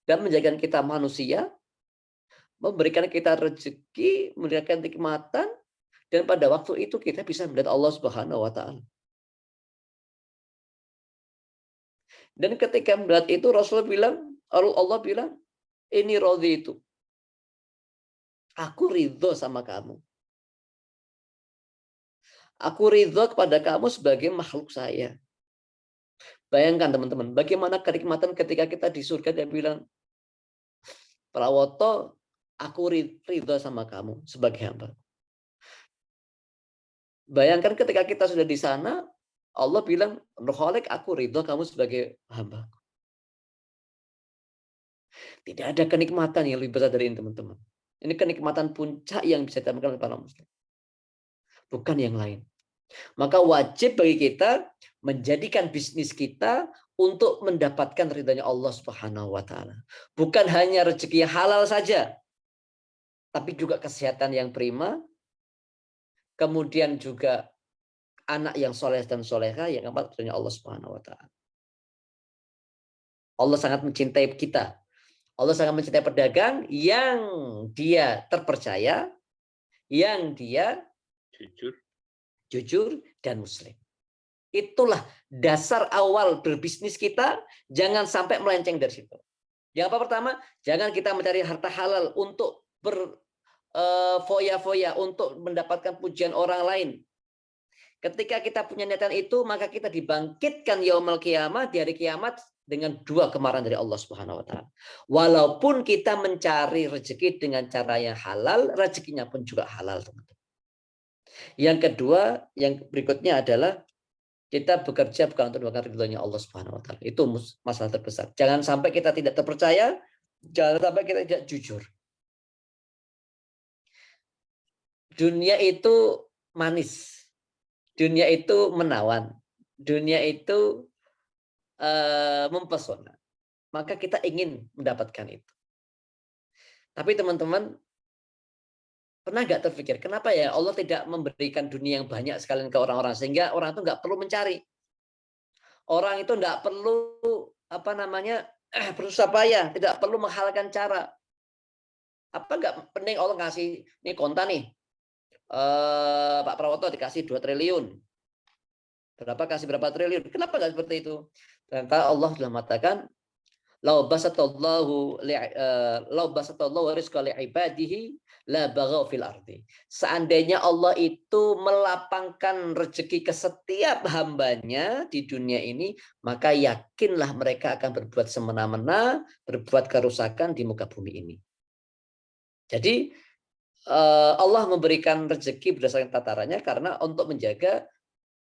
dan menjadikan kita manusia, memberikan kita rezeki, memberikan nikmatan, dan pada waktu itu kita bisa melihat Allah Subhanahu wa taala. Dan ketika melihat itu Allah bilang, ini radhi itu. Aku ridho sama kamu. Aku ridho kepada kamu sebagai makhluk saya. Bayangkan teman-teman, bagaimana kenikmatan ketika kita di surga, dia bilang, Prawoto, aku ridho sama kamu sebagai hamba. Bayangkan ketika kita sudah di sana, Allah bilang, Rohalik, aku ridho kamu sebagai hamba. Tidak ada kenikmatan yang lebih besar dari ini, teman-teman. Ini kenikmatan puncak yang bisa ditemukan oleh para muslim. Bukan yang lain. Maka wajib bagi kita menjadikan bisnis kita, untuk mendapatkan ridhanya Allah Subhanahu wa taala. Bukan hanya rezeki yang halal saja, tapi juga kesehatan yang prima, kemudian juga anak yang soleh dan soleha yang dapat ridhanya Allah Subhanahu wa taala. Allah sangat mencintai kita. Allah sangat mencintai pedagang yang dia terpercaya, yang dia jujur dan muslim. Itulah dasar awal berbisnis kita, jangan sampai melenceng dari situ. Yang pertama, jangan kita mencari harta halal untuk berfoya-foya, untuk mendapatkan pujian orang lain. Ketika kita punya niatan itu, maka kita dibangkitkan yaumul qiyamah, di hari kiamat, dengan 2 kemarahan dari Allah Subhanahu wa taala. Walaupun kita mencari rezeki dengan cara yang halal, rezekinya pun juga halal, teman-teman. Yang kedua, yang berikutnya adalah kita bekerja bukan untuk mendapatkan ridhonya Allah Subhanahu wa taala. Itu masalah terbesar. Jangan sampai kita tidak terpercaya, jangan sampai kita tidak jujur. Dunia itu manis. Dunia itu menawan. Dunia itu mempesona. Maka kita ingin mendapatkan itu. Tapi teman-teman, pernah nggak terpikir kenapa ya Allah tidak memberikan dunia yang banyak sekalian ke orang-orang sehingga orang itu nggak perlu mencari, orang itu nggak perlu berusaha payah, tidak perlu menghalalkan cara. Apa nggak penting Allah ngasih nih kontan nih, Pak Prawoto dikasih 2 triliun, berapa kasih berapa triliun? Kenapa nggak seperti itu? Ternyata Allah sudah mengatakan, "Lau basatallahu rizqa li'ibadihi la baghaw fil ardi." Seandainya Allah itu melapangkan rezeki ke setiap hambanya di dunia ini, maka yakinlah mereka akan berbuat semena-mena, berbuat kerusakan di muka bumi ini. Jadi Allah memberikan rezeki berdasarkan tatarannya karena untuk menjaga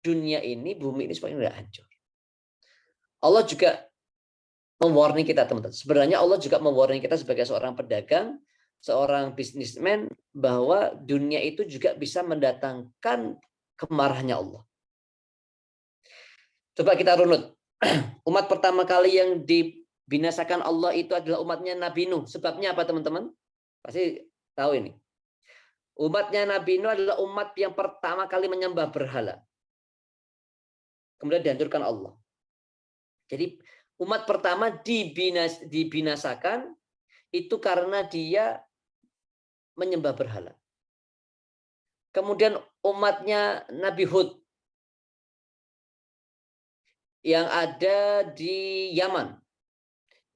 dunia ini, bumi ini supaya tidak hancur. Allah juga mewarning kita, teman-teman. Sebenarnya Allah juga mewarning kita sebagai seorang pedagang, seorang bisnismen, bahwa dunia itu juga bisa mendatangkan kemarahannya Allah. Coba kita runut. Umat pertama kali yang dibinasakan Allah itu adalah umatnya Nabi Nuh. Sebabnya apa, teman-teman? Pasti tahu ini. Umatnya Nabi Nuh adalah umat yang pertama kali menyembah berhala. Kemudian dihancurkan Allah. Jadi umat pertama dibinasakan itu karena dia menyembah berhala. Kemudian umatnya Nabi Hud yang ada di Yaman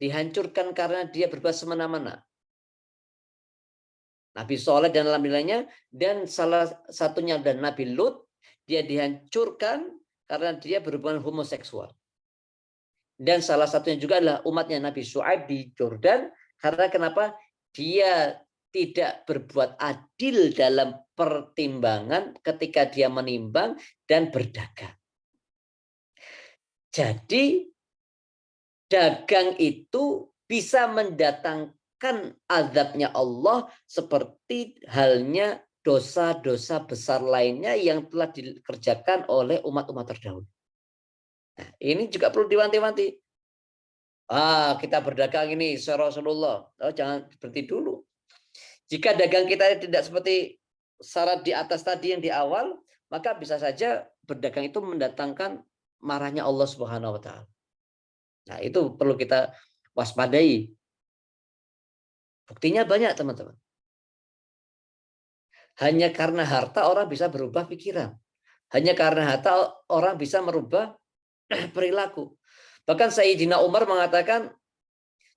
dihancurkan karena dia berbuat semena-mena. Nabi Soleh dan lain-lainnya, dan salah satunya dan Nabi Lut, dia dihancurkan karena dia berhubungan homoseksual. Dan salah satunya juga adalah umatnya Nabi Syuaib di Jordan, karena kenapa? Dia tidak berbuat adil dalam pertimbangan ketika dia menimbang dan berdagang. Jadi dagang itu bisa mendatangkan azabnya Allah seperti halnya dosa-dosa besar lainnya yang telah dikerjakan oleh umat-umat terdahulu. Nah, ini juga perlu diwanti-wanti. Kita berdagang ini Rasulullah. Jangan berhenti dulu. Jika dagang kita tidak seperti syarat di atas tadi yang di awal, maka bisa saja berdagang itu mendatangkan marahnya Allah Subhanahu wa taala. Nah, itu perlu kita waspadai. Buktinya banyak, teman-teman. Hanya karena harta orang bisa berubah pikiran. Hanya karena harta orang bisa merubah perilaku. Bahkan Sayyidina Umar mengatakan,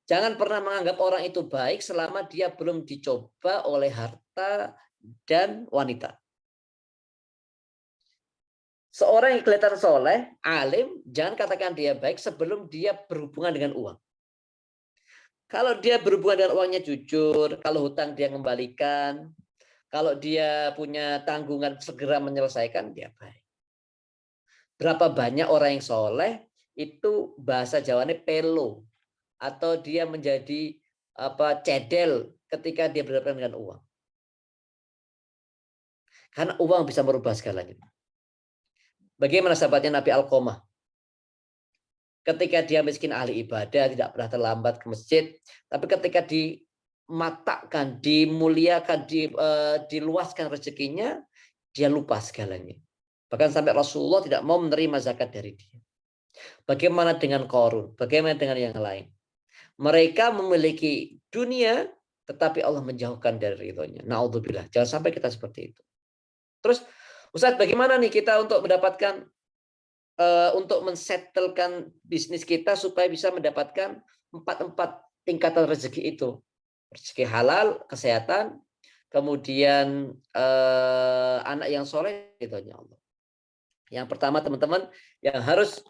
jangan pernah menganggap orang itu baik selama dia belum dicoba oleh harta dan wanita. Seorang yang kelihatan soleh, alim, jangan katakan dia baik sebelum dia berhubungan dengan uang. Kalau dia berhubungan dengan uangnya jujur, kalau hutang dia kembalikan, kalau dia punya tanggungan segera menyelesaikan, dia baik. Berapa banyak orang yang soleh itu bahasa Jawanya pelo, atau dia menjadi cedel ketika dia berhadapan dengan uang. Karena uang bisa merubah segalanya. Bagaimana sahabatnya Nabi Alqamah? ketika dia miskin ahli ibadah, tidak pernah terlambat ke masjid, tapi ketika dimatakan, dimuliakan, diluaskan rezekinya, dia lupa segalanya. Bahkan sampai Rasulullah tidak mau menerima zakat dari dia. Bagaimana dengan Qarun? Bagaimana dengan yang lain? Mereka memiliki dunia, tetapi Allah menjauhkan dari ridhonya. Na'udzubillah. Jangan sampai kita seperti itu. Terus, Ustaz, bagaimana nih kita untuk mendapatkan, untuk mensettlekan bisnis kita supaya bisa mendapatkan empat tingkatan rezeki itu? Rezeki halal, kesehatan, kemudian anak yang soleh, ridhonya Allah. Yang pertama, teman-teman, yang harus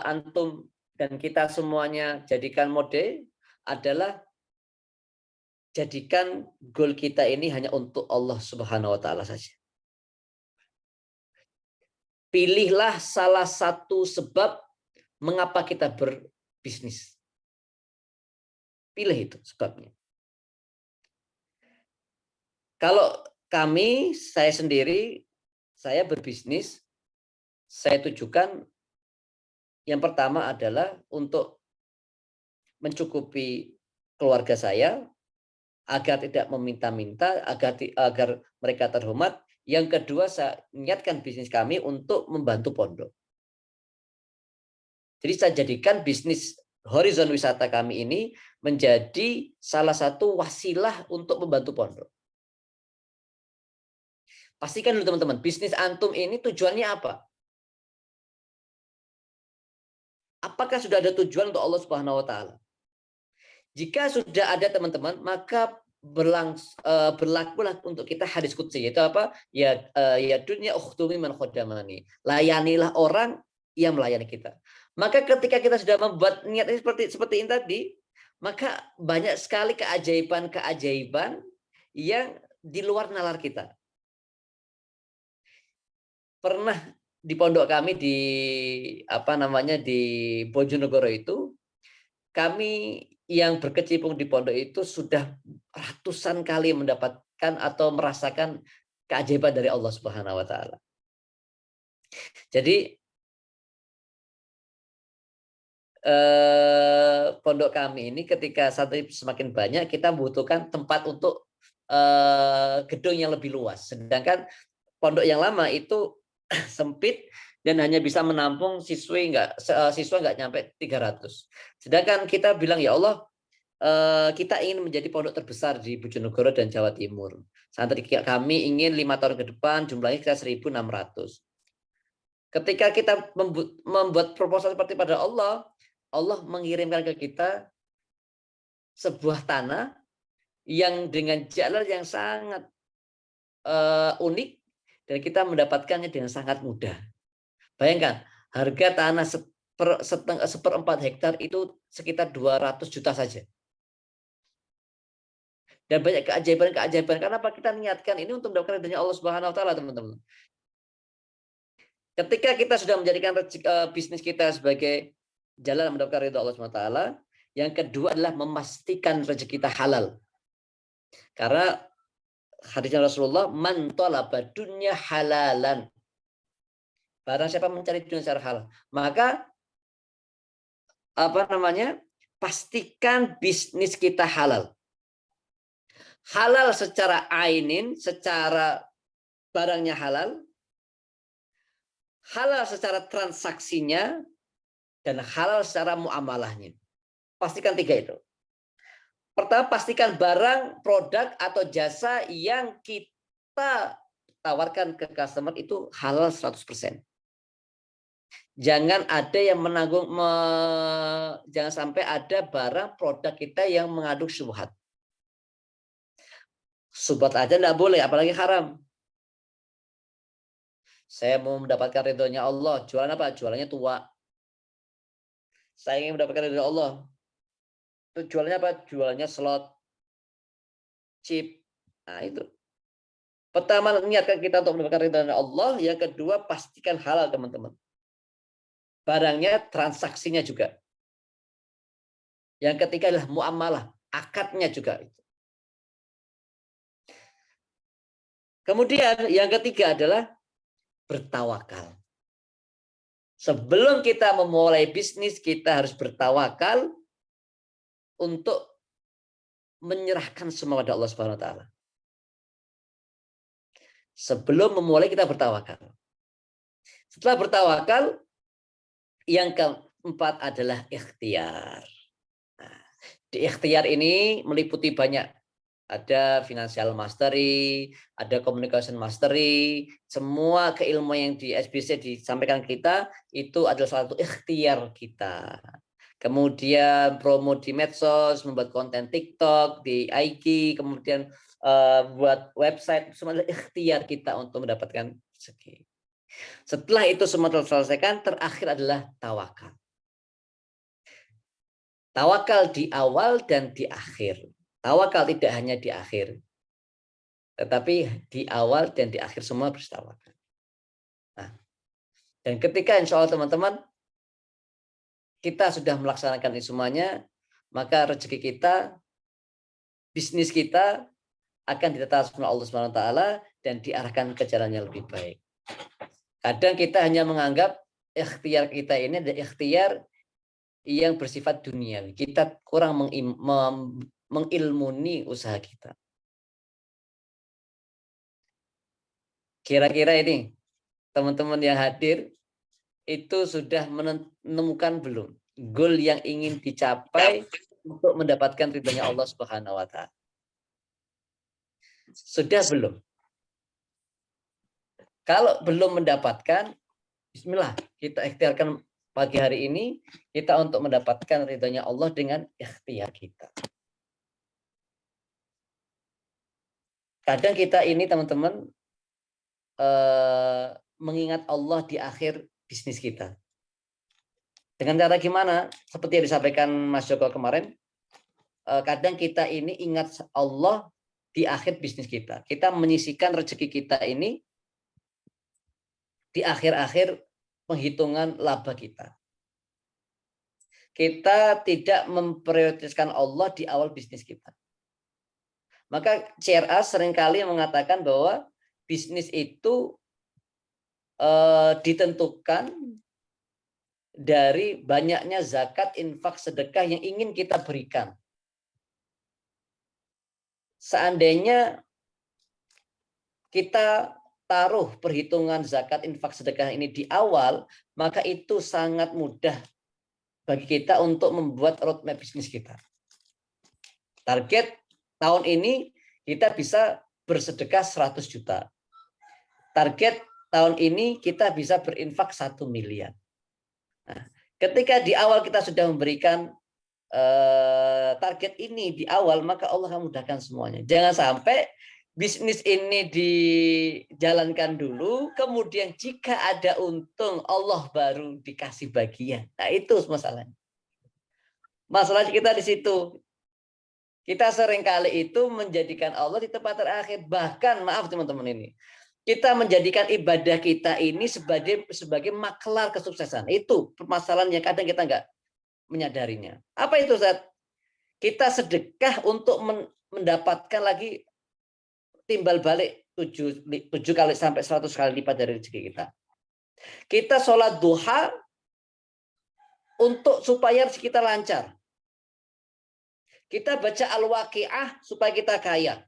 antum dan kita semuanya jadikan mode adalah jadikan goal kita ini hanya untuk Allah Subhanahu wa taala saja. Pilihlah salah satu sebab mengapa kita berbisnis. Pilih itu sebabnya. Kalau kami, saya sendiri, saya berbisnis, saya tujukan yang pertama adalah untuk mencukupi keluarga saya agar tidak meminta-minta, agar mereka terhormat. Yang kedua, saya niatkan bisnis kami untuk membantu pondok. Jadi saya jadikan bisnis Horizon Wisata kami ini menjadi salah satu wasilah untuk membantu pondok. Pastikan dulu teman-teman, bisnis antum ini tujuannya apa? Apakah sudah ada tujuan untuk Allah Subhanahu wa taala? Jika sudah ada teman-teman, maka berlakulah untuk kita hadis qudsi, yaitu apa? Ya dunya ukhtumi man khodamani. Layanilah orang yang melayani kita. Maka ketika kita sudah membuat niat ini seperti ini tadi, maka banyak sekali keajaiban-keajaiban yang di luar nalar kita. Pernah di pondok kami di di Bojonegoro itu, kami yang berkecimpung di pondok itu sudah ratusan kali mendapatkan atau merasakan keajaiban dari Allah Subhanahu wa taala. Jadi pondok kami ini ketika santri semakin banyak, kita membutuhkan tempat untuk gedung yang lebih luas. Sedangkan pondok yang lama itu sempit dan hanya bisa menampung siswa nggak nyampe 300. Sedangkan kita bilang, ya Allah, kita ingin menjadi pondok terbesar di Bojonegoro dan Jawa Timur. Santri kami ingin 5 tahun ke depan jumlahnya kita 1.600. Ketika kita membuat proposal seperti pada Allah, Allah mengirimkan ke kita sebuah tanah yang dengan jalan yang sangat unik, dan kita mendapatkannya dengan sangat mudah. Bayangkan, harga tanah seperempat hektar itu sekitar 200 juta saja. Dan banyak keajaiban. Kenapa kita niatkan ini untuk mendapatkan ridhonya Allah Subhanahu wa taala, teman-teman. Ketika kita sudah menjadikan bisnis kita sebagai jalan mendapatkan ridho Allah Subhanahu wa taala, yang kedua adalah memastikan rezeki kita halal. Karena hadisnya Rasulullah, man talaba dunya halalan. Barang siapa mencari dunia secara halal, maka pastikan bisnis kita halal. Halal secara ainin, secara barangnya halal, halal secara transaksinya, dan halal secara muamalahnya. Pastikan 3 itu. Pertama, pastikan barang, produk, atau jasa yang kita tawarkan ke customer itu halal 100%. Jangan ada yang jangan sampai ada barang produk kita yang mengandung syubhat. Syubhat aja enggak boleh, apalagi haram. Saya mau mendapatkan ridhonya Allah, jualan apa? Jualannya tua. Saya ingin mendapatkan ridhonya Allah. Jualannya apa? Jualannya slot, chip. Nah, itu. Pertama, niatkan kita untuk mendapatkan ridhonya Allah. Yang kedua, pastikan halal, teman-teman. Barangnya, transaksinya juga. Yang ketiga adalah muamalah, akadnya juga. Kemudian yang ketiga adalah bertawakal. Sebelum kita memulai bisnis, kita harus bertawakal untuk menyerahkan semua pada Allah Subhanahu wa taala. Sebelum memulai kita bertawakal. Setelah bertawakal, yang keempat adalah ikhtiar. Nah, di ikhtiar ini meliputi banyak. Ada financial mastery, ada communication mastery, semua keilmuan yang di SBC disampaikan kita itu adalah satu ikhtiar kita. Kemudian promo di medsos, membuat konten TikTok, di IG, kemudian buat website, semua adalah ikhtiar kita untuk mendapatkan rezeki. Setelah itu semua terselesaikan, terakhir adalah tawakal. Tawakal di awal dan di akhir. Tawakal tidak hanya di akhir, tetapi di awal dan di akhir semua bertawakal. Nah, dan ketika insya Allah teman-teman kita sudah melaksanakan ini semuanya, maka rezeki kita, bisnis kita akan ditata oleh Allah SWT dan diarahkan ke jalan yang lebih baik. Kadang kita hanya menganggap ikhtiar kita ini adalah ikhtiar yang bersifat duniawi. Kita kurang mengilmuni usaha kita. Kira-kira ini teman-teman yang hadir itu sudah menemukan belum goal yang ingin dicapai untuk mendapatkan ridhonya Allah Subhanahu wa taala? Sudah belum? Kalau belum mendapatkan, bismillah, kita ikhtiarkan pagi hari ini kita untuk mendapatkan ridhonya Allah dengan ikhtiar kita. Kadang kita ini teman-teman mengingat Allah di akhir bisnis kita. Dengan cara gimana? Seperti yang disampaikan Mas Joko kemarin, kadang kita ini ingat Allah di akhir bisnis kita. Kita menyisihkan rezeki kita ini di akhir-akhir penghitungan laba kita. Kita tidak memprioritaskan Allah di awal bisnis kita. Maka CRA seringkali mengatakan bahwa bisnis itu ditentukan dari banyaknya zakat, infak, sedekah yang ingin kita berikan. Seandainya kita taruh perhitungan zakat, infak, sedekah ini di awal, maka itu sangat mudah bagi kita untuk membuat roadmap bisnis kita. Target tahun ini kita bisa bersedekah 100 juta. Target tahun ini kita bisa berinfak 1 miliar. Nah, ketika di awal kita sudah memberikan target ini di awal, maka Allah akan mudahkan semuanya. Jangan sampai bisnis ini dijalankan dulu, kemudian jika ada untung, Allah baru dikasih bagian. Nah, itu masalahnya. Masalah kita di situ. Kita seringkali itu menjadikan Allah di tempat terakhir. Bahkan, maaf teman-teman ini, kita menjadikan ibadah kita ini sebagai maklar kesuksesan. Itu permasalahan yang kadang kita nggak menyadarinya. Apa itu, Ustaz? Kita sedekah untuk mendapatkan lagi timbal balik 7 kali sampai 100 kali lipat dari rezeki kita. Kita sholat duha untuk supaya rezeki kita lancar. Kita baca Al-Waqiah supaya kita kaya.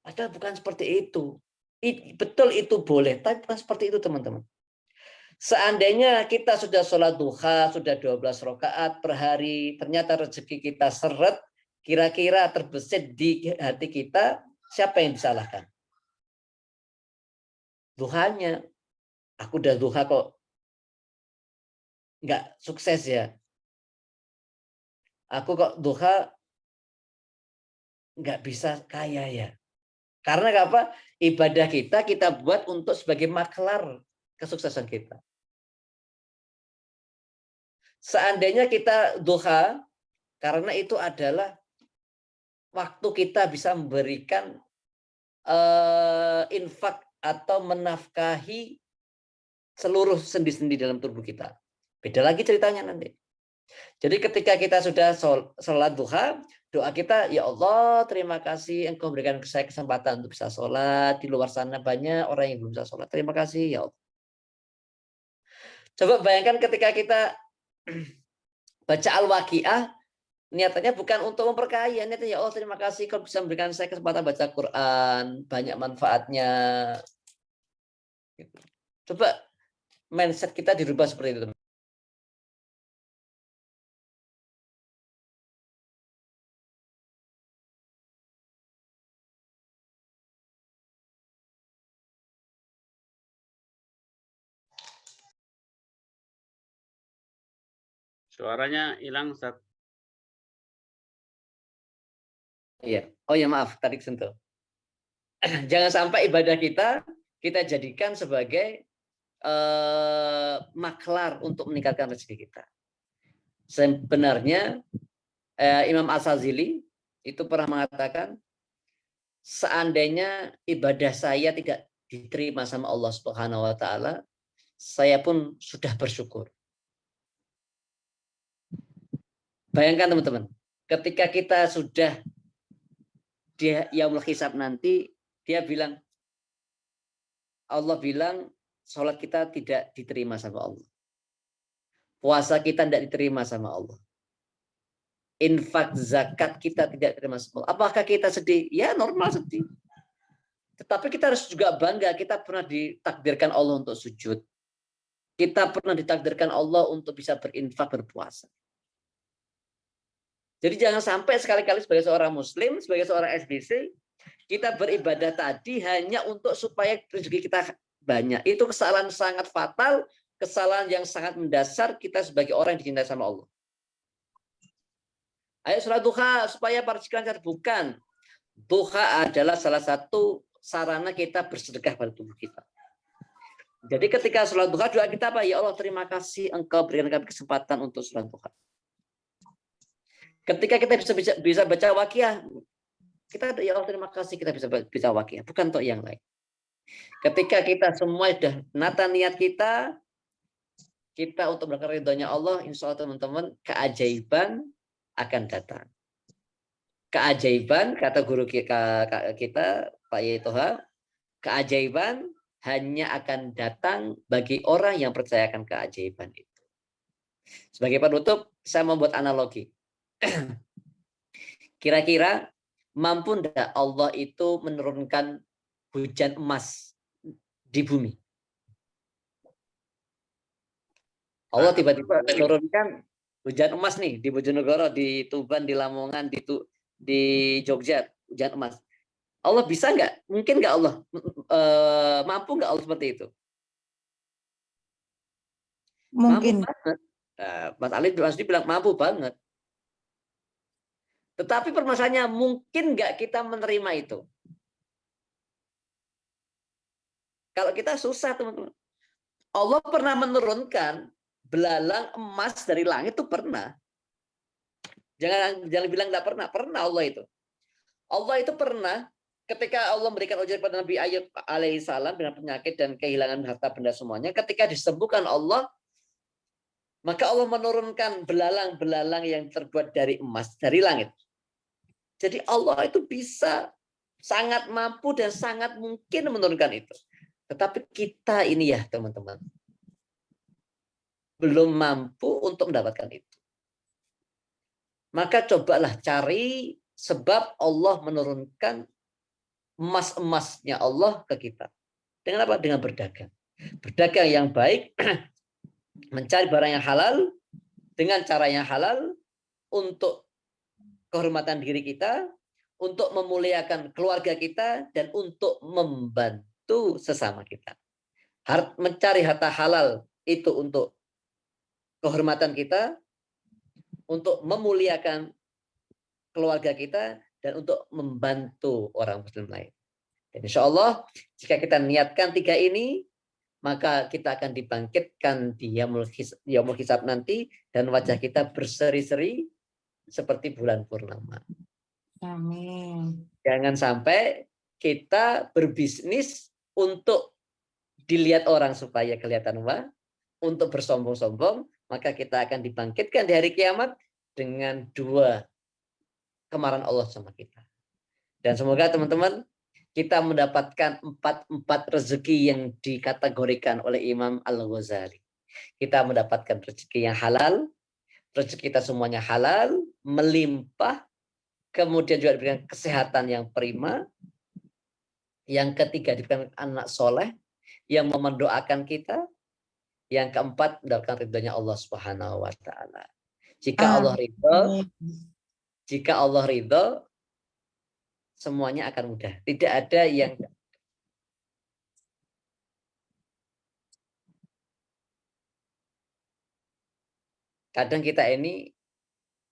Padahal bukan seperti itu. Betul itu boleh, tapi bukan seperti itu teman-teman. Seandainya kita sudah sholat duha, sudah 12 rakaat per hari, ternyata rezeki kita seret, kira-kira terbesit di hati kita, siapa yang disalahkan? Duhanya. Aku udah duha kok nggak sukses ya. Aku kok duha nggak bisa kaya ya. Karena apa? Ibadah kita buat untuk sebagai maklar kesuksesan kita. Seandainya kita duha, karena itu adalah waktu kita bisa memberikan infak atau menafkahi seluruh sendi-sendi dalam tubuh kita. Beda lagi ceritanya nanti. Jadi ketika kita sudah sholat duha, doa kita, ya Allah terima kasih Engkau berikan saya kesempatan untuk bisa sholat. Di luar sana banyak orang yang belum bisa sholat. Terima kasih ya Allah. Coba bayangkan ketika kita baca Al-Waqiah, niatannya bukan untuk memperkaya, niatnya ya Allah terima kasih kalau bisa memberikan saya kesempatan baca Quran, banyak manfaatnya. Coba mindset kita dirubah seperti itu. Suaranya hilang, Ustaz. Iya. Oh ya maaf, tadi sentuh. Jangan sampai ibadah kita jadikan sebagai maklar untuk meningkatkan rezeki kita. Sebenarnya Imam As-Sazili itu pernah mengatakan, seandainya ibadah saya tidak diterima sama Allah Subhanahu wa taala, saya pun sudah bersyukur. Bayangkan teman-teman, ketika kita sudah di yaumul hisab nanti, Allah bilang sholat kita tidak diterima sama Allah. Puasa kita tidak diterima sama Allah. Infak zakat kita tidak diterima sama Allah. Apakah kita sedih? Ya normal sedih. Tetapi kita harus juga bangga, kita pernah ditakdirkan Allah untuk sujud. Kita pernah ditakdirkan Allah untuk bisa berinfak, berpuasa. Jadi jangan sampai sekali-kali sebagai seorang muslim, sebagai seorang SBC, kita beribadah tadi hanya untuk supaya rezeki kita banyak. Itu kesalahan sangat fatal, kesalahan yang sangat mendasar kita sebagai orang yang dicintai sama Allah. Ayo sholat duha supaya para sekalian, bukan. Duha adalah salah satu sarana kita bersedekah pada tubuh kita. Jadi ketika sholat duha, doa kita apa? Ya Allah, terima kasih Engkau berikan kami kesempatan untuk sholat duha. Ketika kita bisa baca Waqiah, kita ya Allah terima kasih kita bisa baca Waqiah, bukan untuk yang lain. Ketika kita semua sudah nata niat kita untuk berkah ridhonya Allah, insya Allah teman-teman, keajaiban akan datang. Keajaiban, kata guru kita Pak Yetoha, keajaiban hanya akan datang bagi orang yang percayakan keajaiban itu. Sebagai penutup, saya membuat analogi. Kira-kira mampu enggak Allah itu menurunkan hujan emas di bumi? Allah tiba-tiba menurunkan hujan emas nih di Bojonegoro, di Tuban, di Lamongan, di Jogja, hujan emas. Allah bisa nggak? Mungkin nggak Allah? Mampu nggak Allah seperti itu? Mungkin. Mampu banget. Mas Ali bilang mampu banget. Tetapi permasalahannya, mungkin nggak kita menerima itu? Kalau kita susah, teman-teman. Allah pernah menurunkan belalang emas dari langit, itu pernah. Jangan bilang nggak pernah. Pernah Allah itu. Allah itu pernah, ketika Allah memberikan ujian pada Nabi Ayub alaihissalam dengan penyakit dan kehilangan harta benda semuanya, ketika disembuhkan Allah, maka Allah menurunkan belalang-belalang yang terbuat dari emas dari langit. Jadi Allah itu bisa, sangat mampu dan sangat mungkin menurunkan itu. Tetapi kita ini ya teman-teman, belum mampu untuk mendapatkan itu. Maka cobalah cari sebab Allah menurunkan emas-emasnya Allah ke kita. Dengan apa? Dengan berdagang. Berdagang yang baik, mencari barang yang halal, dengan cara yang halal, untuk kehormatan diri kita, untuk memuliakan keluarga kita, dan untuk membantu sesama kita. Mencari harta halal itu untuk kehormatan kita, untuk memuliakan keluarga kita, dan untuk membantu orang muslim lain. Dan insya Allah, jika kita niatkan 3 ini, maka kita akan dibangkitkan di yaumul hisab nanti, dan wajah kita berseri-seri seperti bulan purnama. Amin. Jangan sampai kita berbisnis untuk dilihat orang supaya kelihatan wah, untuk bersombong-sombong, maka kita akan dibangkitkan di hari kiamat dengan 2 kemarahan Allah sama kita. Dan semoga teman-teman kita mendapatkan 4 rezeki yang dikategorikan oleh Imam Al-Ghazali. kita mendapatkan rezeki yang halal, rezeki kita semuanya halal, melimpah, kemudian juga diberikan kesehatan yang prima. Yang ketiga diberikan anak soleh yang mendoakan kita. Yang keempat mendapatkan ridhonya Allah Subhanahu wa taala. Jika Allah ridho, semuanya akan mudah. Tidak ada yang kadang kita ini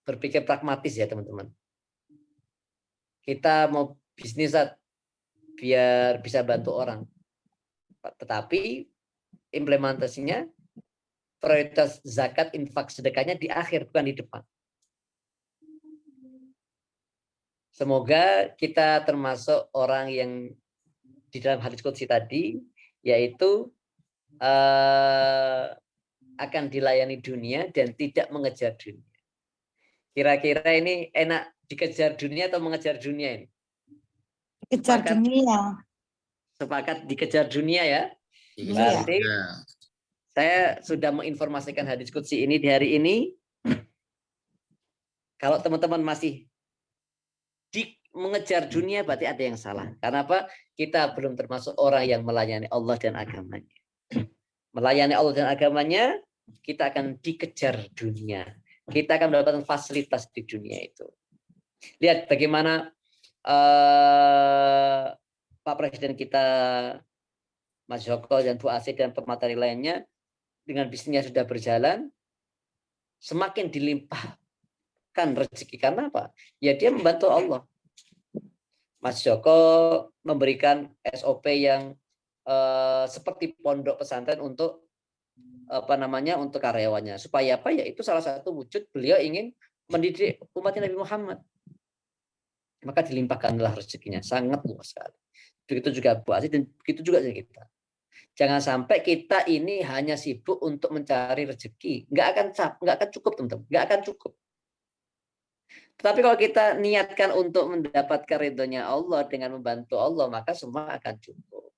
berpikir pragmatis ya teman-teman. Kita mau bisnis biar bisa bantu orang. Tetapi implementasinya prioritas zakat, infak, sedekahnya di akhir, bukan di depan. Semoga kita termasuk orang yang di dalam hadis qudsi tadi, yaitu akan dilayani dunia dan tidak mengejar dunia. Kira-kira ini enak dikejar dunia atau mengejar dunia ini? Kejar dunia. Sepakat dikejar dunia ya? Iya. Berarti saya sudah menginformasikan hadis qudsi ini di hari ini. Kalau teman-teman masih mengejar dunia berarti ada yang salah. Karena apa? Kita belum termasuk orang yang melayani Allah dan agamanya. Melayani Allah dan agamanya, kita akan dikejar dunia. Kita akan mendapatkan fasilitas di dunia itu. Lihat bagaimana Pak Presiden kita, Mas Joko dan Bu Asih dan pemateri lainnya, dengan bisnisnya sudah berjalan, semakin dilimpahkan rezeki. Karena apa? Ya dia membantu Allah. Mas Joko memberikan SOP yang seperti pondok pesantren untuk untuk karyawannya. Supaya apa? Ya itu salah satu wujud beliau ingin mendidik umat Nabi Muhammad. Maka dilimpahkanlah rezekinya, sangat luas sekali. Begitu juga Bu Asih dan begitu juga kita. Jangan sampai kita ini hanya sibuk untuk mencari rezeki, nggak akan cukup teman-teman, nggak akan cukup. Tetapi kalau kita niatkan untuk mendapatkan ridhonya Allah dengan membantu Allah, maka semua akan cukup.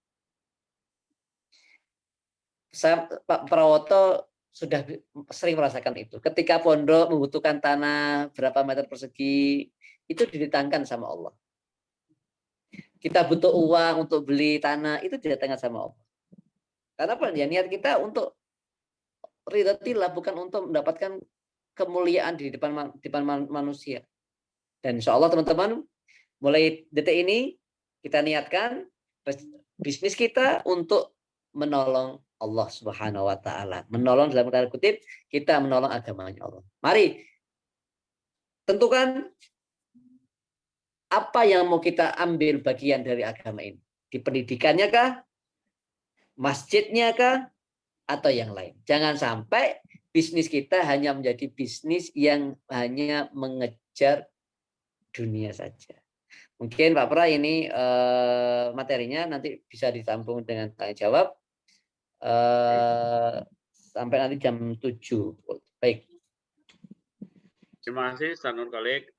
Pak Prawoto sudah sering merasakan itu. Ketika pondok membutuhkan tanah berapa meter persegi, itu didatangkan sama Allah. Kita butuh uang untuk beli tanah, itu didatangkan sama Allah. Karena apa? Ya, niat kita untuk ridhatillah, bukan untuk mendapatkan kemuliaan di depan manusia. Dan insya Allah teman-teman, mulai detik ini kita niatkan bisnis kita untuk menolong Allah Subhanahu wa taala. Menolong dalam tanda kutip, kita menolong agamanya Allah. Mari tentukan apa yang mau kita ambil bagian dari agama ini. Di pendidikannya kah? Masjidnya kah? Atau yang lain. Jangan sampai bisnis kita hanya menjadi bisnis yang hanya mengejar dunia saja. Mungkin Pak Pra ini materinya nanti bisa ditampung dengan tanya jawab sampai nanti jam 7. Baik. Terima kasih Ustaz Nurkholik.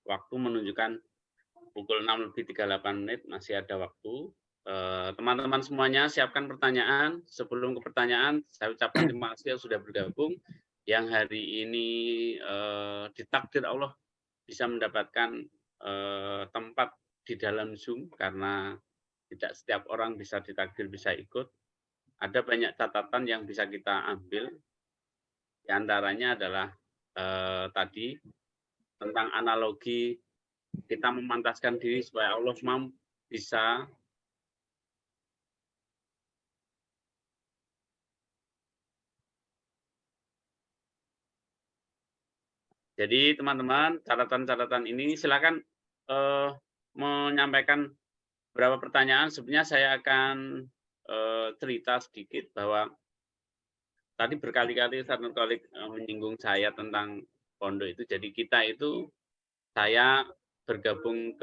Waktu menunjukkan pukul 6:38 masih ada waktu. Teman-teman semuanya siapkan pertanyaan. Sebelum ke pertanyaan, saya ucapkan terima kasih yang sudah bergabung. Yang hari ini ditakdir Allah bisa mendapatkan tempat di dalam Zoom karena tidak setiap orang bisa ditakdir bisa ikut. Ada banyak catatan yang bisa kita ambil. Di antaranya adalah tadi tentang analogi kita memantaskan diri supaya Allah bisa jadi teman-teman catatan-catatan ini silakan menyampaikan beberapa pertanyaan. Sebenarnya saya akan cerita sedikit bahwa tadi berkali-kali Ustaz Nurkholik menyinggung saya tentang pondok itu. Jadi kita itu saya bergabung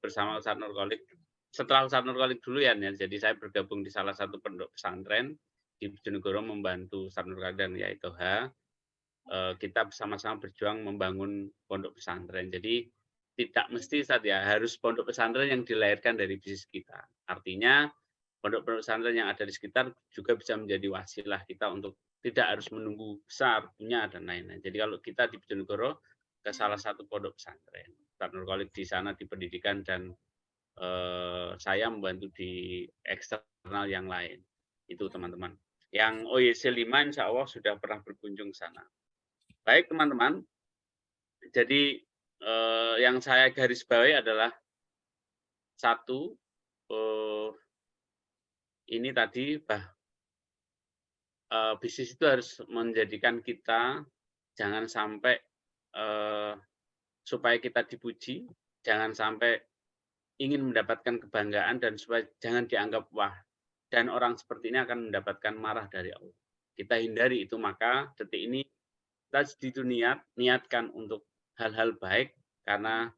bersama Ustaz Nurkholik setelah Ustaz Nurkholik dulu ya. Jadi saya bergabung di salah satu pondok pesantren di Bojonegoro membantu Ustaz Nurkholik dan Yai Toha. Kita bersama-sama berjuang membangun pondok pesantren. Jadi tidak mesti saja harus pondok pesantren yang dilahirkan dari bisnis kita. Artinya pondok pesantren yang ada di sekitar juga bisa menjadi wasilah kita untuk tidak harus menunggu besar punya dan lain-lain. Jadi kalau kita di Bojonegoro ke salah satu pondok pesantren, Ustaz Nur Khalid di sana di pendidikan dan saya membantu di eksternal yang lain. Itu teman-teman. Yang OYC 5 insya Allah sudah pernah berkunjung sana. Baik teman-teman, jadi yang saya garis bawahi adalah satu, ini tadi bisnis itu harus menjadikan kita jangan sampai supaya kita dipuji, jangan sampai ingin mendapatkan kebanggaan dan supaya jangan dianggap wah, dan orang seperti ini akan mendapatkan marah dari Allah. Kita hindari itu, maka detik ini kita di dunia niatkan untuk hal-hal baik karena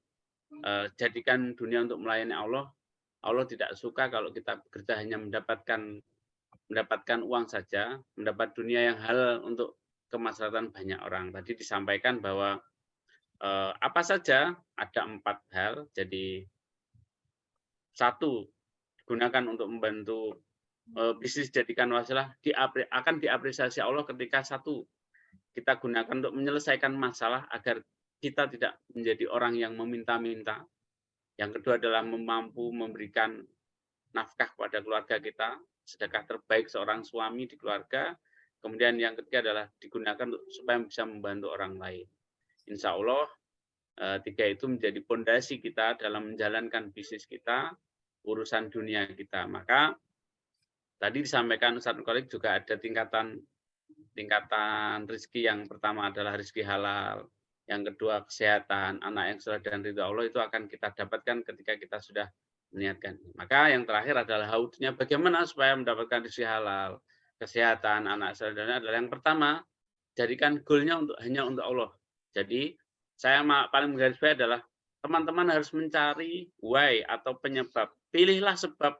jadikan dunia untuk melayani Allah. Allah tidak suka kalau kita bekerja hanya mendapatkan uang saja, mendapat dunia yang halal untuk kemaslahatan banyak orang. Tadi disampaikan bahwa apa saja ada 4 hal. Jadi 1, digunakan untuk membantu bisnis jadikan wasilah akan diapresiasi Allah ketika 1, kita gunakan untuk menyelesaikan masalah agar kita tidak menjadi orang yang meminta-minta. Yang kedua adalah mampu memberikan nafkah kepada keluarga kita, sedekah terbaik seorang suami di keluarga. Kemudian yang ketiga adalah digunakan supaya bisa membantu orang lain. Insya Allah 3 itu menjadi fondasi kita dalam menjalankan bisnis kita, urusan dunia kita. Maka tadi disampaikan Ustaz Nur Khalid juga ada tingkatan rezeki. Yang pertama adalah rezeki halal, yang kedua kesehatan, anak yang soleh dan ridha Allah itu akan kita dapatkan ketika kita sudah meniatkan. Maka yang terakhir adalah haudnya, bagaimana supaya mendapatkan rezeki halal, kesehatan, anak soleh dan adalah yang pertama, jadikan goalnya hanya untuk Allah. Jadi saya paling menggarisbawahi adalah teman-teman harus mencari why atau penyebab. Pilihlah sebab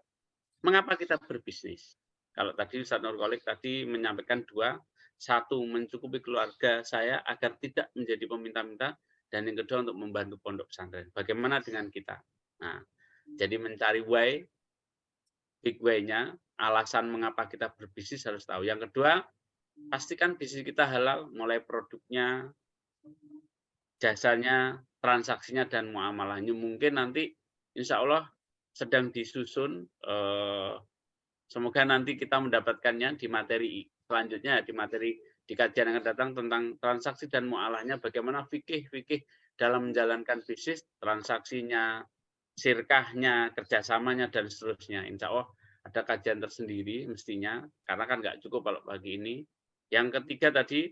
mengapa kita berbisnis. Kalau tadi Ustaz Nur Khalid tadi menyampaikan 2, 1 mencukupi keluarga saya agar tidak menjadi peminta-minta, dan yang kedua untuk membantu pondok pesantren. Bagaimana dengan kita? Nah, jadi mencari why, big why-nya, alasan mengapa kita berbisnis harus tahu. Yang kedua, pastikan bisnis kita halal, mulai produknya, jasanya, transaksinya, dan muamalahnya. Mungkin nanti insya Allah sedang disusun, semoga nanti kita mendapatkannya di materi selanjutnya, di kajian yang akan datang tentang transaksi dan muamalahnya, bagaimana fikih dalam menjalankan bisnis, transaksinya, sirkahnya, kerjasamanya, dan seterusnya. Insya Allah ada kajian tersendiri mestinya, karena kan nggak cukup kalau pagi ini. Yang ketiga tadi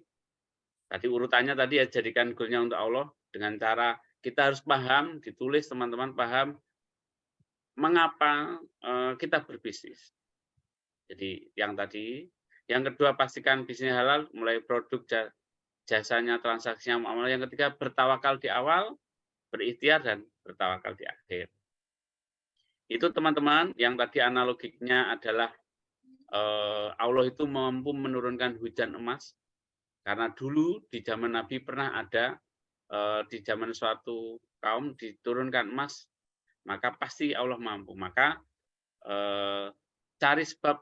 urutannya tadi ya, jadikan goalnya untuk Allah dengan cara kita harus paham, ditulis teman-teman paham mengapa kita berbisnis. Jadi yang tadi, yang kedua pastikan bisnis halal, mulai produk, jasanya, transaksinya, muamalah. Yang ketiga bertawakal di awal, berikhtiar dan bertawakal di akhir. Itu teman-teman, yang tadi analoginya adalah Allah itu mampu menurunkan hujan emas. Karena dulu di zaman Nabi pernah ada, di zaman suatu kaum diturunkan emas, maka pasti Allah mampu. Maka cari sebab,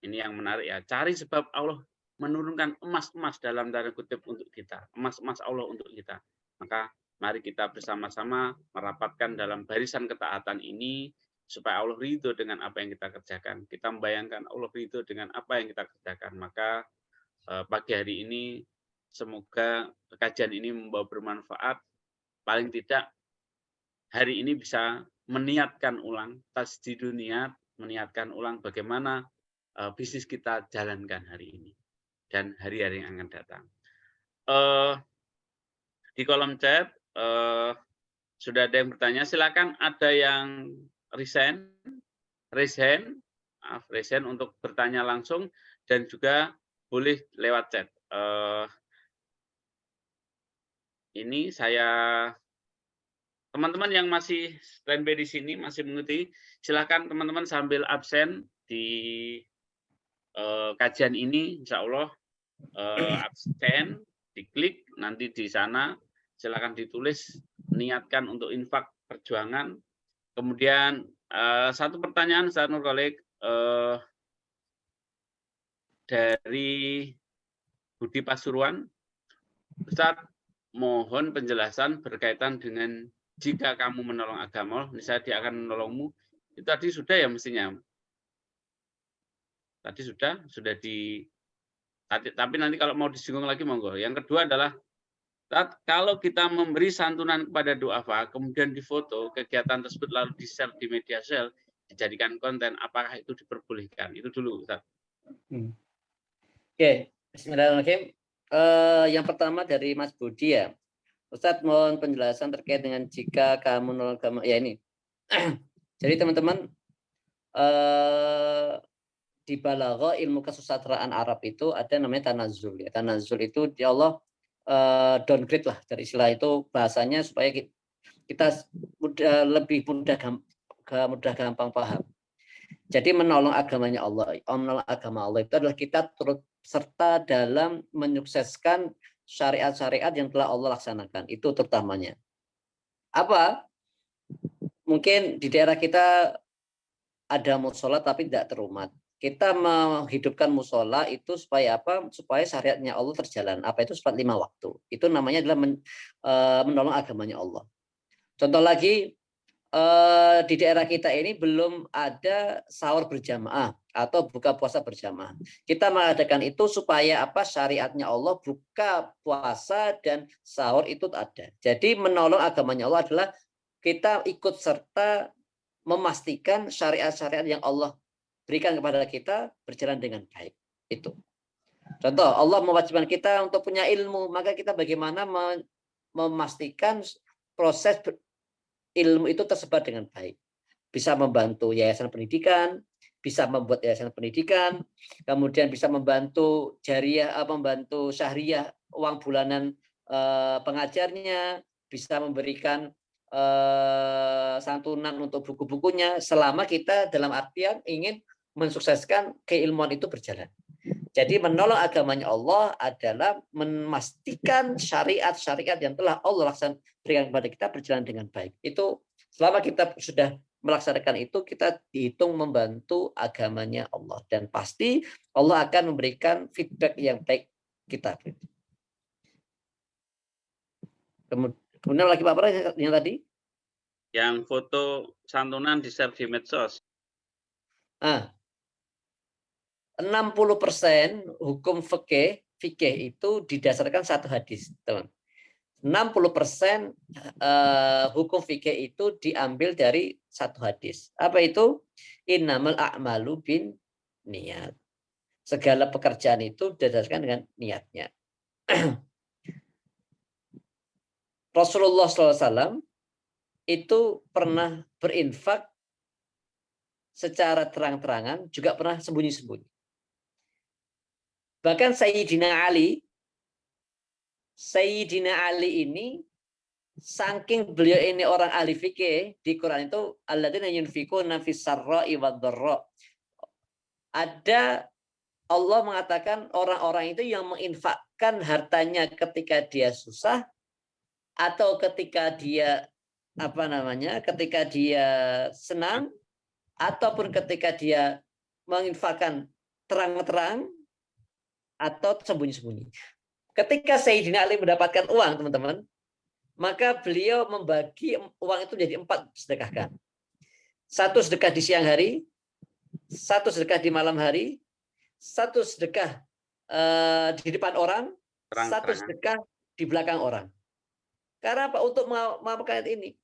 ini yang menarik ya, cari sebab Allah menurunkan emas-emas dalam tanda kutip untuk kita, emas-emas Allah untuk kita. Maka mari kita bersama-sama merapatkan dalam barisan ketaatan ini, supaya Allah ridho dengan apa yang kita kerjakan. Kita membayangkan Allah ridho dengan apa yang kita kerjakan. Maka pagi hari ini semoga kajian ini membawa bermanfaat. Paling tidak hari ini bisa meniatkan ulang, tasdidun niat, meniatkan ulang bagaimana bisnis kita jalankan hari ini dan hari-hari yang akan datang. Di kolom chat sudah ada yang bertanya, silakan ada yang raise hand untuk bertanya langsung, dan juga boleh lewat chat. Ini teman-teman yang masih standby di sini, masih mengikuti, silakan teman-teman sambil absen di kajian ini, insya Allah absen, diklik, nanti di sana silakan ditulis, niatkan untuk infak perjuangan. Kemudian satu pertanyaan Ustaz Nur Khalid, dari Budi Pasuruan. Ustaz, mohon penjelasan berkaitan dengan jika kamu menolong agama, misalnya dia akan menolongmu. Itu tadi sudah ya mestinya. Tadi sudah di. Tapi nanti kalau mau disinggung lagi monggo. Yang kedua adalah kalau kita memberi santunan kepada duafa, kemudian difoto kegiatan tersebut lalu di-share di media sosial, dijadikan konten, apakah itu diperbolehkan? Itu dulu, Ustaz. Oke, Bismillahirrahmanirrahim. Yang pertama dari Mas Budi ya, Ustadz mohon penjelasan terkait dengan jika kamu menolak agama. Ya ini, jadi teman-teman di balaghah ilmu kesusastraan Arab itu ada namanya tanazul. Ya. Tanazul itu di Allah downgrade lah dari istilah itu bahasanya supaya kita lebih mudah gampang paham. Jadi menolong agamanya Allah, menolong agama Allah itu adalah kita turut serta dalam menyukseskan syariat-syariat yang telah Allah laksanakan. Itu terutamanya. Apa? Mungkin di daerah kita ada musola tapi tidak terumat. Kita menghidupkan musola itu supaya apa? Supaya syariatnya Allah terjalan. Apa itu? Sholat 5 waktu. Itu namanya adalah menolong agamanya Allah. Contoh lagi, di daerah kita ini belum ada sahur berjamaah atau buka puasa berjamaah. Kita mengadakan itu supaya apa? Syariatnya Allah buka puasa dan sahur itu ada. Jadi menolong agamanya Allah adalah kita ikut serta memastikan syariat-syariat yang Allah berikan kepada kita berjalan dengan baik. Itu. Contoh, Allah mewajibkan kita untuk punya ilmu, maka kita bagaimana memastikan proses ilmu itu tersebar dengan baik. Bisa membantu yayasan pendidikan, bisa membuat yayasan pendidikan, kemudian bisa membantu jariah, membantu syahriah, uang bulanan pengajarnya, bisa memberikan santunan untuk buku-bukunya, selama kita dalam artian ingin mensukseskan keilmuan itu berjalan. Jadi menolong agamanya Allah adalah memastikan syariat-syariat yang telah Allah berikan kepada kita berjalan dengan baik. Itu selama kita sudah melaksanakan itu, kita dihitung membantu agamanya Allah. Dan pasti Allah akan memberikan feedback yang baik kita. Kemudian lagi Pak Pra yang tadi? Yang foto santunan di-share di medsos. 60% hukum fikih itu didasarkan satu hadis, teman. 60% hukum fikih itu diambil dari satu hadis. Apa itu? Innamal a'malu bin niat. Segala pekerjaan itu didasarkan dengan niatnya. Rasulullah SAW itu pernah berinfak secara terang-terangan, juga pernah sembunyi-sembunyi. Bahkan Sayyidina Ali ini saking beliau ini orang ahli fikih, di Quran itu alladzina yunfikuna fis sarra'i wad dharra. Ada Allah mengatakan orang-orang itu yang menginfakkan hartanya ketika dia susah atau ketika dia ketika dia senang ataupun ketika dia menginfakkan terang-terang atau sembunyi-sembunyi. Ketika Sayyidina Ali mendapatkan uang, teman-teman, maka beliau membagi uang itu menjadi 4 sedekahkan. 1 sedekah di siang hari, 1 sedekah di malam hari, 1 sedekah di depan orang, 1 sedekah di belakang orang. Karena apa? Untuk memamerkan ini.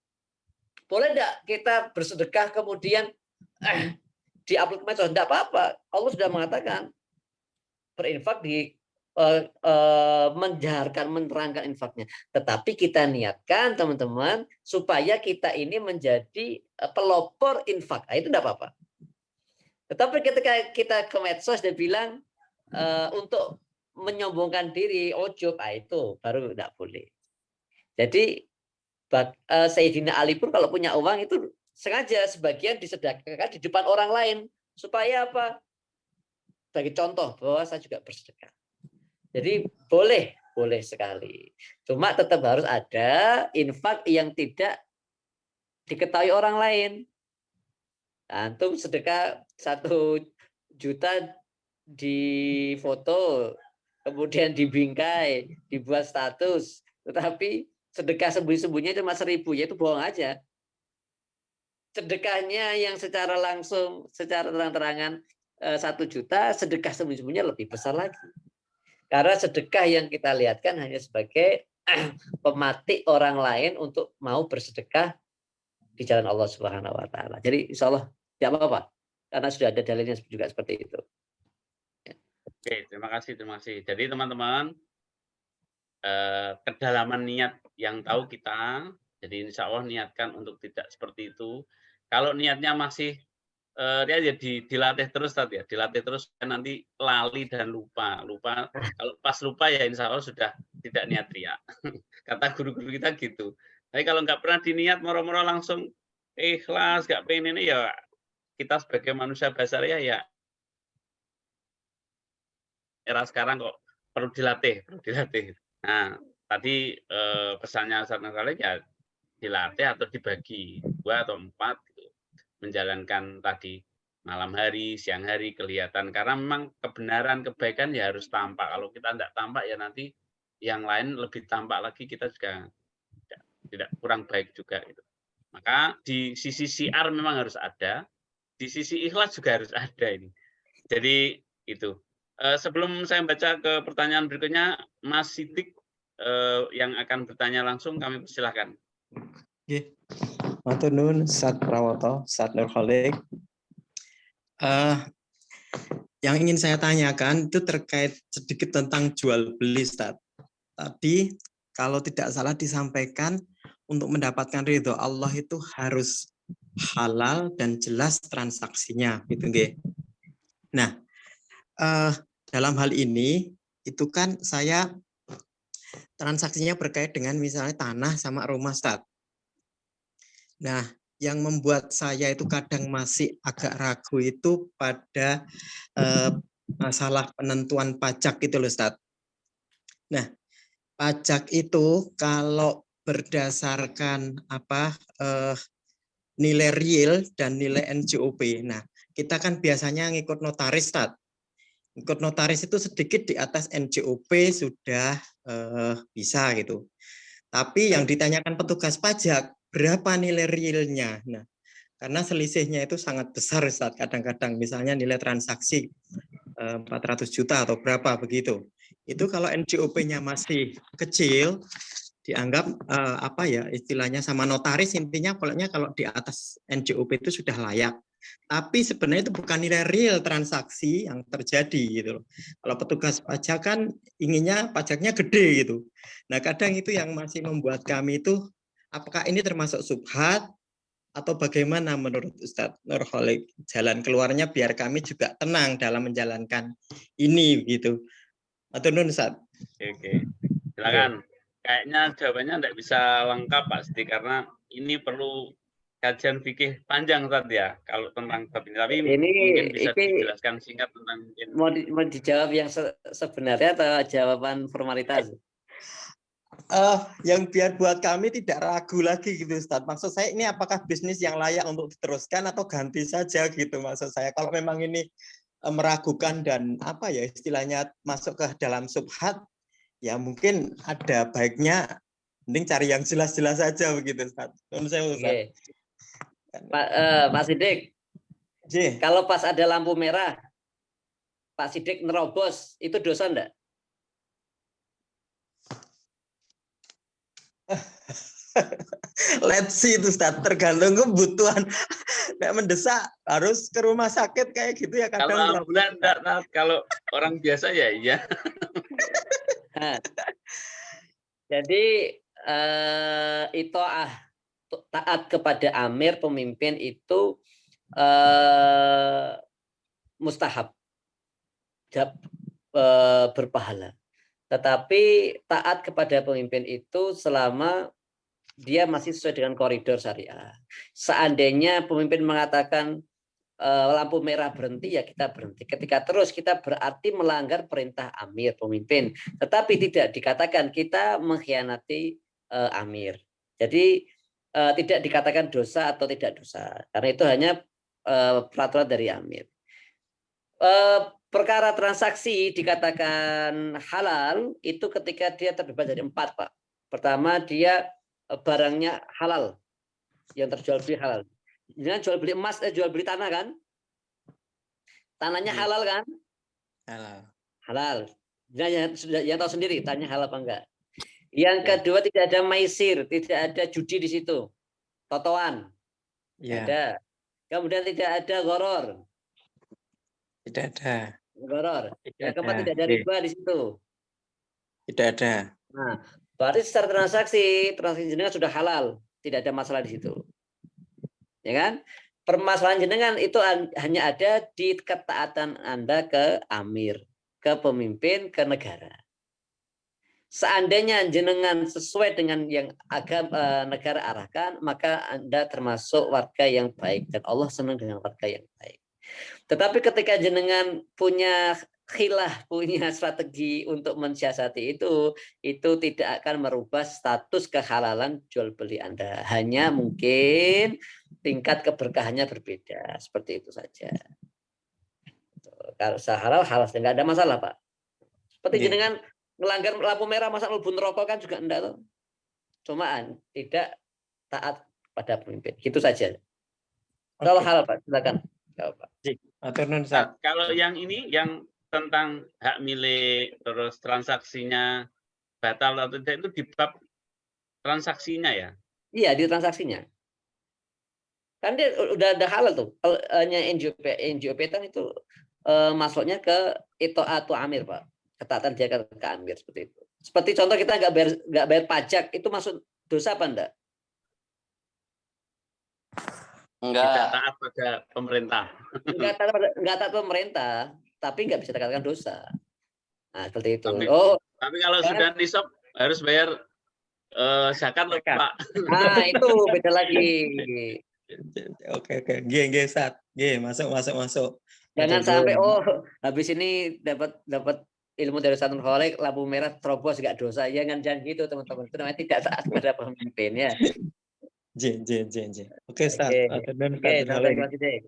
Boleh enggak kita bersedekah kemudian di-upload ke medsos? Enggak apa-apa. Allah sudah mengatakan berinfak menjaharkan, menerangkan infaknya. Tetapi kita niatkan teman-teman supaya kita ini menjadi pelopor infak. Itu enggak apa-apa. Tetapi ketika kita ke medsos dan bilang untuk menyombongkan diri, ujub, itu baru enggak boleh. Jadi Sayyidina Ali pun kalau punya uang itu sengaja sebagian disedekahkan di depan orang lain. Supaya apa? Sebagai contoh bahwa saya juga bersedekah. Jadi boleh sekali. Cuma tetap harus ada infak yang tidak diketahui orang lain. Antum sedekah 1 juta di foto kemudian dibingkai, dibuat status, tetapi sedekah sembunyi-sembunyinya cuma 1.000, ya itu bohong aja. Sedekahnya yang secara langsung, secara terang-terangan 1 juta, sedekah sembunyi-sembunyinya lebih besar lagi. Karena sedekah yang kita lihatkan hanya sebagai pematik orang lain untuk mau bersedekah di jalan Allah Subhanahu wa taala. Jadi insya Allah tidak apa-apa. Karena sudah ada dalilnya juga seperti itu. Oke, terima kasih, terima kasih. Jadi teman-teman, kedalaman niat yang tahu kita, jadi insya Allah niatkan untuk tidak seperti itu. Kalau niatnya masih dia ya dilatih terus tadi ya, dilatih terus nanti lali dan lupa. Kalau pas lupa ya insya Allah sudah tidak niat riya. Kata guru-guru kita gitu. Tapi kalau nggak pernah diniat moro-moro langsung ikhlas, nggak pengen ini ya kita sebagai manusia basarnya ya era sekarang kok perlu dilatih, perlu dilatih. Nah, tadi pesannya Ustaz Nurhalik ya dilatih atau dibagi 2 atau 4 gitu. Menjalankan tadi malam hari, siang hari kelihatan karena memang kebenaran, kebaikan ya harus tampak. Kalau kita tidak tampak ya nanti yang lain lebih tampak lagi kita juga tidak kurang baik juga gitu. Maka di sisi syiar memang harus ada, di sisi ikhlas juga harus ada ini. Jadi itu. Sebelum saya baca ke pertanyaan berikutnya, Mas Sidik yang akan bertanya langsung kami persilahkan. Nggih. Matur nuwun Ustaz Prawoto, Ustaz Nurhalik. Yang ingin saya tanyakan itu terkait sedikit tentang jual beli, Ustaz. Tadi kalau tidak salah disampaikan untuk mendapatkan ridho Allah itu harus halal dan jelas transaksinya, gitu nggih. Nah, dalam hal ini itu kan saya transaksinya berkait dengan misalnya tanah sama rumah, Ustaz. Nah, yang membuat saya itu kadang masih agak ragu itu pada masalah penentuan pajak itu loh, Ustaz. Nah, pajak itu kalau berdasarkan nilai real dan nilai NJOP. Nah, kita kan biasanya ngikut notaris, Ustaz. Ikut notaris itu sedikit di atas NJOP sudah bisa gitu. Tapi yang ditanyakan petugas pajak, berapa nilai realnya? Nah, karena selisihnya itu sangat besar, Ustaz. Kadang-kadang misalnya nilai transaksi 400 juta atau berapa begitu. Itu kalau NJOP-nya masih kecil, dianggap istilahnya sama notaris intinya kalau di atas NJOP itu sudah layak. Tapi sebenarnya itu bukan nilai real transaksi yang terjadi gitu loh. Kalau petugas pajak kan inginnya pajaknya gede gitu. Nah, kadang itu yang masih membuat kami itu apakah ini termasuk subhat atau bagaimana menurut Ustadz Nurhalik jalan keluarnya biar kami juga tenang dalam menjalankan ini gitu. Atau nun Ustadz? Oke. Silakan. Kayaknya jawabannya tidak bisa lengkap Pak Siti karena ini perlu kajian fikih panjang tadi ya kalau tentang bab ini. Tapi mungkin bisa dijelaskan singkat tentang mau dijawab yang sebenarnya atau jawaban formalitas? Yang biar buat kami tidak ragu lagi gitu Ustaz. Maksud saya ini apakah bisnis yang layak untuk diteruskan atau ganti saja gitu maksud saya. Kalau memang ini meragukan dan istilahnya masuk ke dalam subhat, ya mungkin ada baiknya mending cari yang jelas-jelas saja begitu Ustaz. Oke. Pak Sidik, kalau pas ada lampu merah, Pak Sidik nerobos, itu dosa enggak? Let's see itu Ustaz, tergantung kebutuhan. Nek mendesak harus ke rumah sakit kayak gitu ya kadang. Kalau ambulan enggak, kalau orang biasa ya iya. Jadi taat kepada amir pemimpin itu mustahab, berpahala. Tetapi taat kepada pemimpin itu selama dia masih sesuai dengan koridor syariah. Seandainya pemimpin mengatakan lampu merah berhenti, ya kita berhenti. Ketika terus kita berarti melanggar perintah amir pemimpin. Tetapi tidak dikatakan kita mengkhianati amir. Jadi tidak dikatakan dosa atau tidak dosa. Karena itu hanya peraturan dari amir. perkara transaksi dikatakan halal itu ketika dia terbebas dari 4, Pak. Pertama, dia barangnya halal, yang terjual beli halal. Jangan jual beli emas, jual beli tanah kan? Tanahnya halal kan? Halal. Halal. Yang tahu sendiri, tanya halal apa enggak. Yang kedua, tidak ada maisir, tidak ada judi di situ. Totoan. Ya. Ada. Kemudian tidak ada goror. Tidak ada. Goror. Yang keempat, ada. tidak ada riba di situ. Tidak ada. Nah, berarti secara transaksi jenengan sudah halal, tidak ada masalah di situ. Ya kan? Permasalahan jenengan itu hanya ada di ketaatan Anda ke amir, ke pemimpin, ke negara. Seandainya jenengan sesuai dengan yang negara arahkan, maka Anda termasuk warga yang baik dan Allah senang dengan warga yang baik. Tetapi ketika jenengan punya khilah, punya strategi untuk mensiasati itu tidak akan merubah status kehalalan jual beli Anda. Hanya mungkin tingkat keberkahannya berbeda. Seperti itu saja. Kalau halal, nggak ada masalah, Pak. Seperti jenengan melanggar lampu merah, masa melbu rokok kan juga enggak tuh. Cuma tidak taat pada pemimpin. Gitu saja. Kalau halal, Pak, silakan. Kalau yang ini, yang tentang hak milik, terus transaksinya batal atau tidak, itu di bab transaksinya ya? Iya, di transaksinya. Kan dia udah ada halal tuh. Kalau hanya NJOP kan itu masuknya ke itu atau amir, Pak. Ketaatan dia ke amir seperti itu. Seperti contoh kita nggak bayar pajak, itu masuk dosa apa enggak? Tidak taat pada pemerintah. Enggak taat pemerintah, tapi nggak bisa dikatakan dosa. Nah, seperti itu. Tapi kalau kan sudah nisab harus bayar zakat loh, Pak. Nah, itu beda lagi. Oke. G Sat. G, masuk. Jangan sampai habis ini dapat ilmu dari Ustaz Nurholik, lampu merah terobos nggak dosa. Jangan gitu, teman-teman. Itu namanya tidak taat pada pemimpin ya. J. Oke, Ustaz. Oke, terima kasih.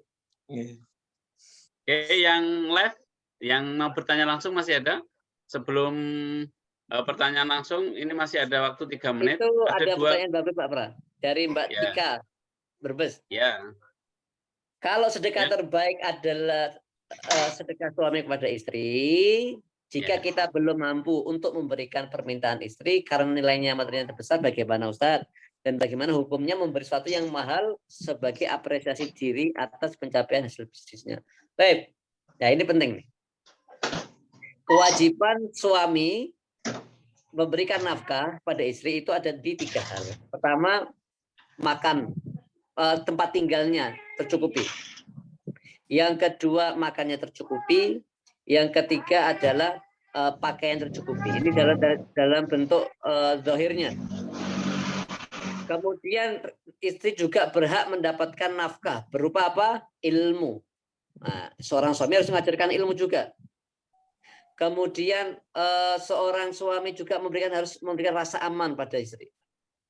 Oke, yang live, yang mau bertanya langsung masih ada? Sebelum pertanyaan langsung, ini masih ada waktu 3 menit. Itu ada pertanyaan bagus, Pak Pra. Dari Mbak Tika, Brebes. Ya. Kalau sedekah terbaik adalah sedekah suami kepada istri, jika kita belum mampu untuk memberikan permintaan istri karena nilainya materinya terbesar, bagaimana Ustaz? Dan bagaimana hukumnya memberi sesuatu yang mahal sebagai apresiasi diri atas pencapaian hasil bisnisnya? Baik, nah ini penting nih. Kewajiban suami memberikan nafkah pada istri itu ada di 3 hal. Pertama, makan, tempat tinggalnya tercukupi. Yang kedua, makannya tercukupi. Yang ketiga adalah pakaian tercukupi. Ini dalam bentuk zahirnya. Kemudian istri juga berhak mendapatkan nafkah berupa apa? Ilmu. Nah, seorang suami harus mengajarkan ilmu juga. Kemudian seorang suami juga harus memberikan rasa aman pada istri.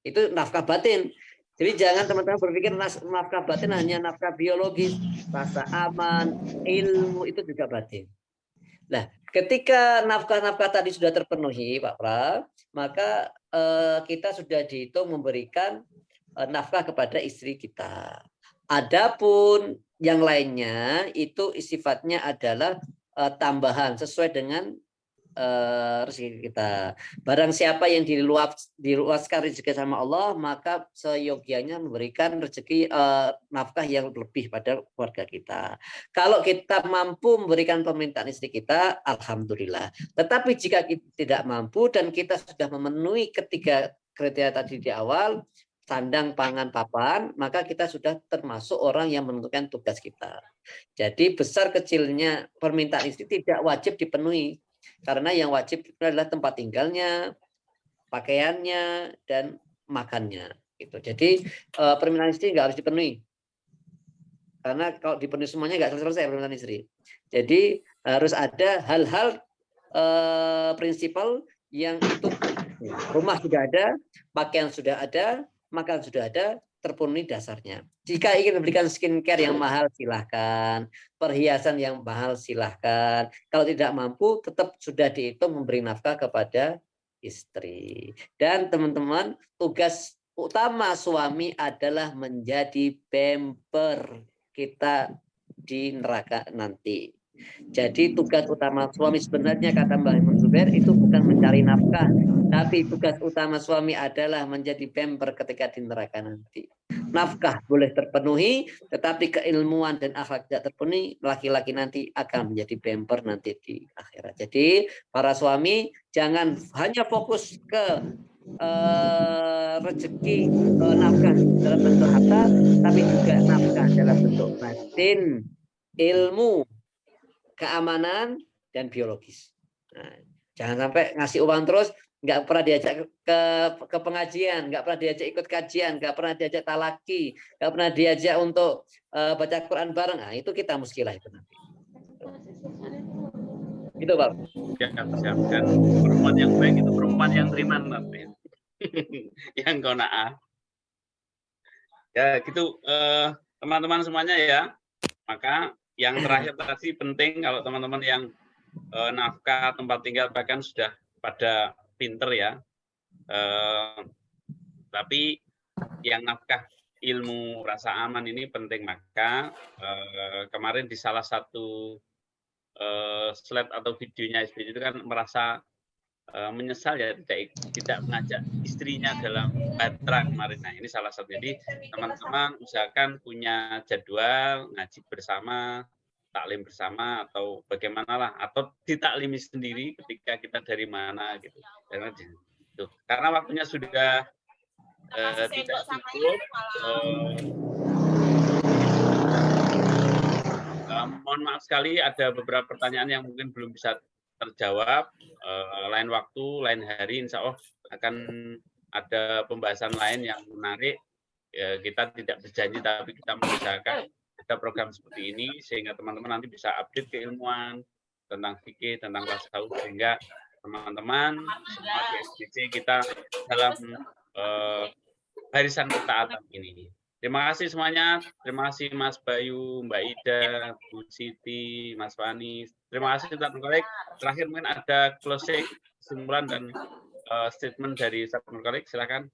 Itu nafkah batin. Jadi jangan teman-teman berpikir nafkah batin hanya nafkah biologis, rasa aman, ilmu itu juga batin. Nah, ketika nafkah-nafkah tadi sudah terpenuhi, Pak Pra, maka kita sudah dihitung memberikan nafkah kepada istri kita. Adapun yang lainnya itu sifatnya adalah tambahan sesuai dengan rezeki kita. Barang siapa yang diluaskan rezeki sama Allah, maka seyogianya memberikan rezeki nafkah yang lebih pada keluarga kita. Kalau kita mampu memberikan permintaan istri kita, alhamdulillah. Tetapi jika kita tidak mampu dan kita sudah memenuhi ketiga kriteria tadi di awal, sandang, pangan, papan, maka kita sudah termasuk orang yang menentukan tugas kita. Jadi besar kecilnya permintaan istri tidak wajib dipenuhi. Karena yang wajib adalah tempat tinggalnya, pakaiannya, dan makannya. Gitu. Jadi permintaan istri nggak harus dipenuhi. Karena kalau dipenuhi semuanya nggak selesai permintaan istri. Jadi harus ada hal-hal prinsipal yang itu rumah sudah ada, pakaian sudah ada, makan sudah ada, terpenuhi dasarnya. Jika ingin memberikan skincare yang mahal, silahkan. Perhiasan yang mahal, silahkan. Kalau tidak mampu, tetap sudah dihitung memberi nafkah kepada istri. Dan teman-teman, tugas utama suami adalah menjadi bemper kita di neraka nanti. Jadi tugas utama suami sebenarnya, kata Mbak Imun Zubair, itu bukan mencari nafkah, tapi tugas utama suami adalah menjadi bemper ketika di neraka nanti. Nafkah boleh terpenuhi, tetapi keilmuan dan akhlak tidak terpenuhi, laki-laki nanti akan menjadi bemper nanti di akhirat. Jadi para suami jangan hanya fokus ke rezeki, nafkah dalam bentuk harta, tapi juga nafkah dalam bentuk batin, ilmu, keamanan, dan biologis. Nah, jangan sampai ngasih uang terus, nggak pernah diajak ke pengajian, nggak pernah diajak ikut kajian, nggak pernah diajak talaki, nggak pernah diajak untuk baca Quran bareng. Nah, itu kita muskilah itu nanti. Gitu, Pak. Ya, siapkan. Perempuan yang baik itu perempuan yang beriman nanti. Yang qanaah. Ya, gitu teman-teman semuanya ya. Maka yang terakhir tadi penting, kalau teman-teman yang nafkah tempat tinggal bahkan sudah pada pinter ya. Tapi yang nafkah ilmu rasa aman ini penting. Maka kemarin di salah satu slide atau videonya SBC itu kan merasa menyesal ya tidak mengajak istrinya dalam batra kemarin. Nah, ini salah satu. Jadi teman-teman usahakan punya jadwal ngaji bersama, taklim bersama, atau bagaimanalah, atau ditaklimi sendiri ketika kita dari mana gitu. Karena waktunya sudah tidak cukup. Mohon maaf sekali ada beberapa pertanyaan yang mungkin belum bisa terjawab. Lain waktu, lain hari, insya Allah akan ada pembahasan lain yang menarik. Kita tidak berjanji, tapi kita mengusahakan ada program seperti ini sehingga teman-teman nanti bisa update keilmuan tentang fikih, tentang tasawuf, sehingga teman-teman semua di SBC kita dalam barisan ketaatan ini. Terima kasih semuanya. Terima kasih Mas Bayu, Mbak Ida, Bu Siti, Mas Fani. Terima kasih Ustaz Nurkolik. Terakhir mungkin ada closing, kesimpulan dan statement dari Ustaz Nurkolik. Silakan.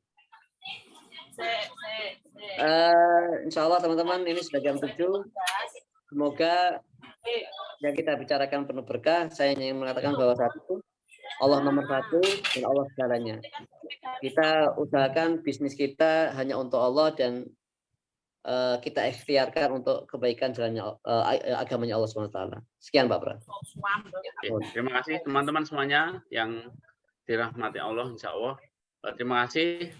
Insya Allah teman-teman, ini sudah jam 7. Semoga yang kita bicarakan penuh berkah. Saya ingin mengatakan bahwa satu, Allah nomor satu dan Allah segalanya. Kita usahakan bisnis kita hanya untuk Allah dan kita ikhtiarkan untuk kebaikan jalannya agamanya Allah SWT. Sekian Pak Pra. Terima kasih teman-teman semuanya yang dirahmati Allah, insya Allah. Terima kasih.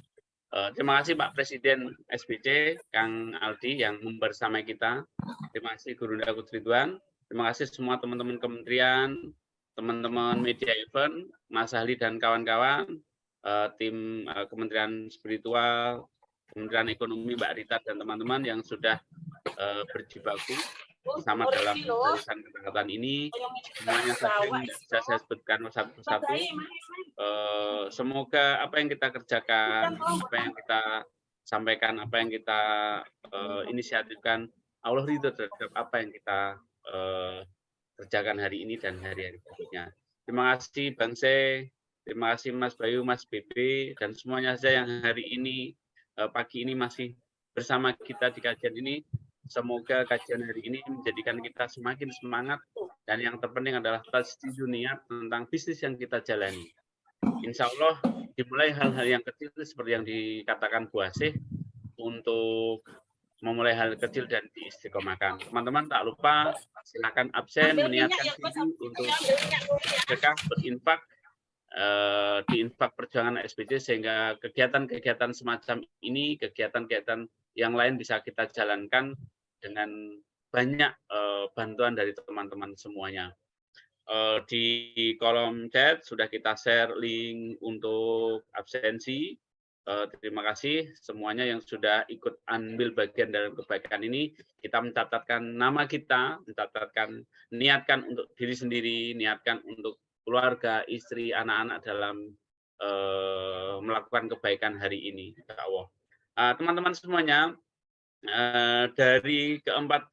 Terima kasih Pak Presiden SBC, Kang Aldi yang membersamai kita. Terima kasih Guru Ndakut Ridwan. Terima kasih semua teman-teman kementerian, teman-teman media event, Mas Ahli dan kawan-kawan, tim Kementerian Spiritual, Kementerian Ekonomi, Mbak Rita dan teman-teman yang sudah berjibaku bersama dalam urusan kesehatan ini. Semuanya saja tidak bisa saya sebutkan satu persatu. Semoga apa yang kita kerjakan, apa yang kita sampaikan, apa yang kita inisiatifkan, Allah ridho terhadap apa yang kita kerjakan hari ini dan hari-hari berikutnya. Terima kasih Bang Se, terima kasih Mas Bayu, Mas Bebe, dan semuanya saja yang hari ini pagi ini masih bersama kita di kajian ini. Semoga kajian hari ini menjadikan kita semakin semangat, dan yang terpenting adalah tasdidun niat tentang bisnis yang kita jalani. Insya Allah dimulai hal-hal yang kecil seperti yang dikatakan Bu Asih, untuk memulai hal kecil dan diistiqomahkan. Teman-teman tak lupa silakan absen meniatkan diri untuk sedekah, berinfak di infak perjuangan SBC, sehingga kegiatan-kegiatan semacam ini, kegiatan-kegiatan yang lain bisa kita jalankan dengan banyak bantuan dari teman-teman semuanya. Di kolom chat sudah kita share link untuk absensi. Terima kasih semuanya yang sudah ikut ambil bagian dalam kebaikan ini. Kita mencatatkan nama kita, niatkan untuk diri sendiri, niatkan untuk keluarga, istri, anak-anak dalam melakukan kebaikan hari ini. Insya Allah. Teman-teman semuanya, dari keempat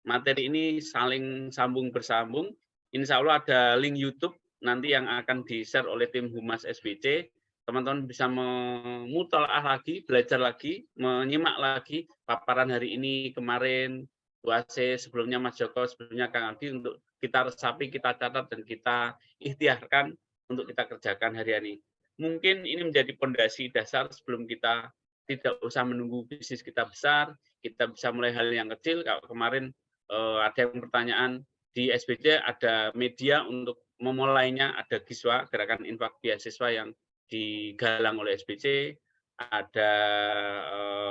materi ini saling sambung bersambung. Insya Allah ada link YouTube nanti yang akan di-share oleh tim Humas SBC. Teman-teman bisa memutalaah lagi, belajar lagi, menyimak lagi paparan hari ini, kemarin, Bu Aceh, sebelumnya Mas Joko, sebelumnya Kang Aldi, untuk kita resapi, kita catat, dan kita ikhtiarkan untuk kita kerjakan hari ini. Mungkin ini menjadi pondasi dasar sebelum kita tidak usah menunggu bisnis kita besar, kita bisa mulai hal yang kecil. Kalau kemarin ada yang pertanyaan, di SBC ada media untuk memulainya, ada Giswa, Gerakan Infak Beasiswa yang digalang oleh SBC, ada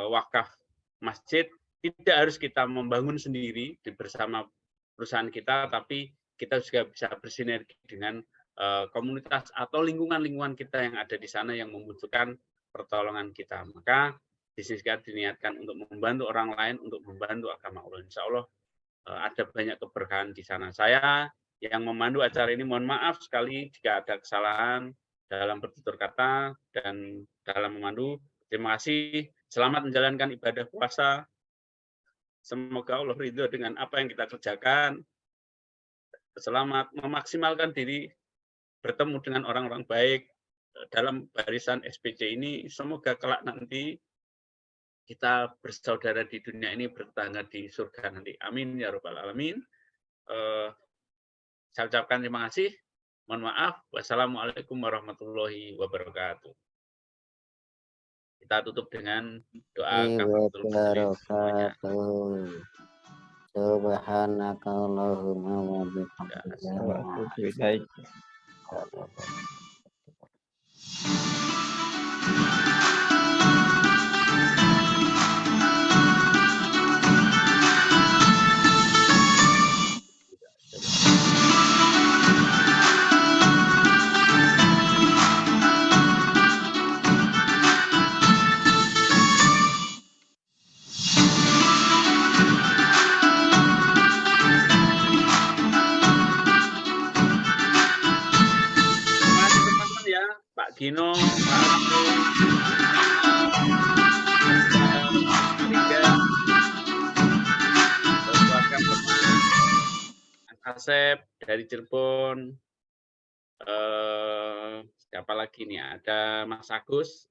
wakaf masjid. Tidak harus kita membangun sendiri bersama perusahaan kita, tapi kita juga bisa bersinergi dengan komunitas atau lingkungan-lingkungan kita yang ada di sana yang membutuhkan pertolongan kita. Maka bisnis kita diniatkan untuk membantu orang lain, untuk membantu agama Allah. Insya Allah ada banyak keberkahan di sana. Saya yang memandu acara ini mohon maaf sekali jika ada kesalahan dalam bertutur kata dan dalam memandu. Terima kasih. Selamat menjalankan ibadah puasa. Semoga Allah ridho dengan apa yang kita kerjakan. Selamat memaksimalkan diri, bertemu dengan orang-orang baik dalam barisan SBC ini. Semoga kelak nanti kita bersaudara di dunia ini, bertetangga di surga nanti. Amin ya rabbal alamin. Saya ucapkan terima kasih. Mohon maaf. Wassalamualaikum warahmatullahi wabarakatuh. Kita tutup dengan doa kafaratul majlis semuanya. Subhanakallahumma wa bihamdika. Pak Gino, Pak Agus, keluarga teman, Mas Asep dari Cirebon, siapa lagi nih? Ada Mas Agus,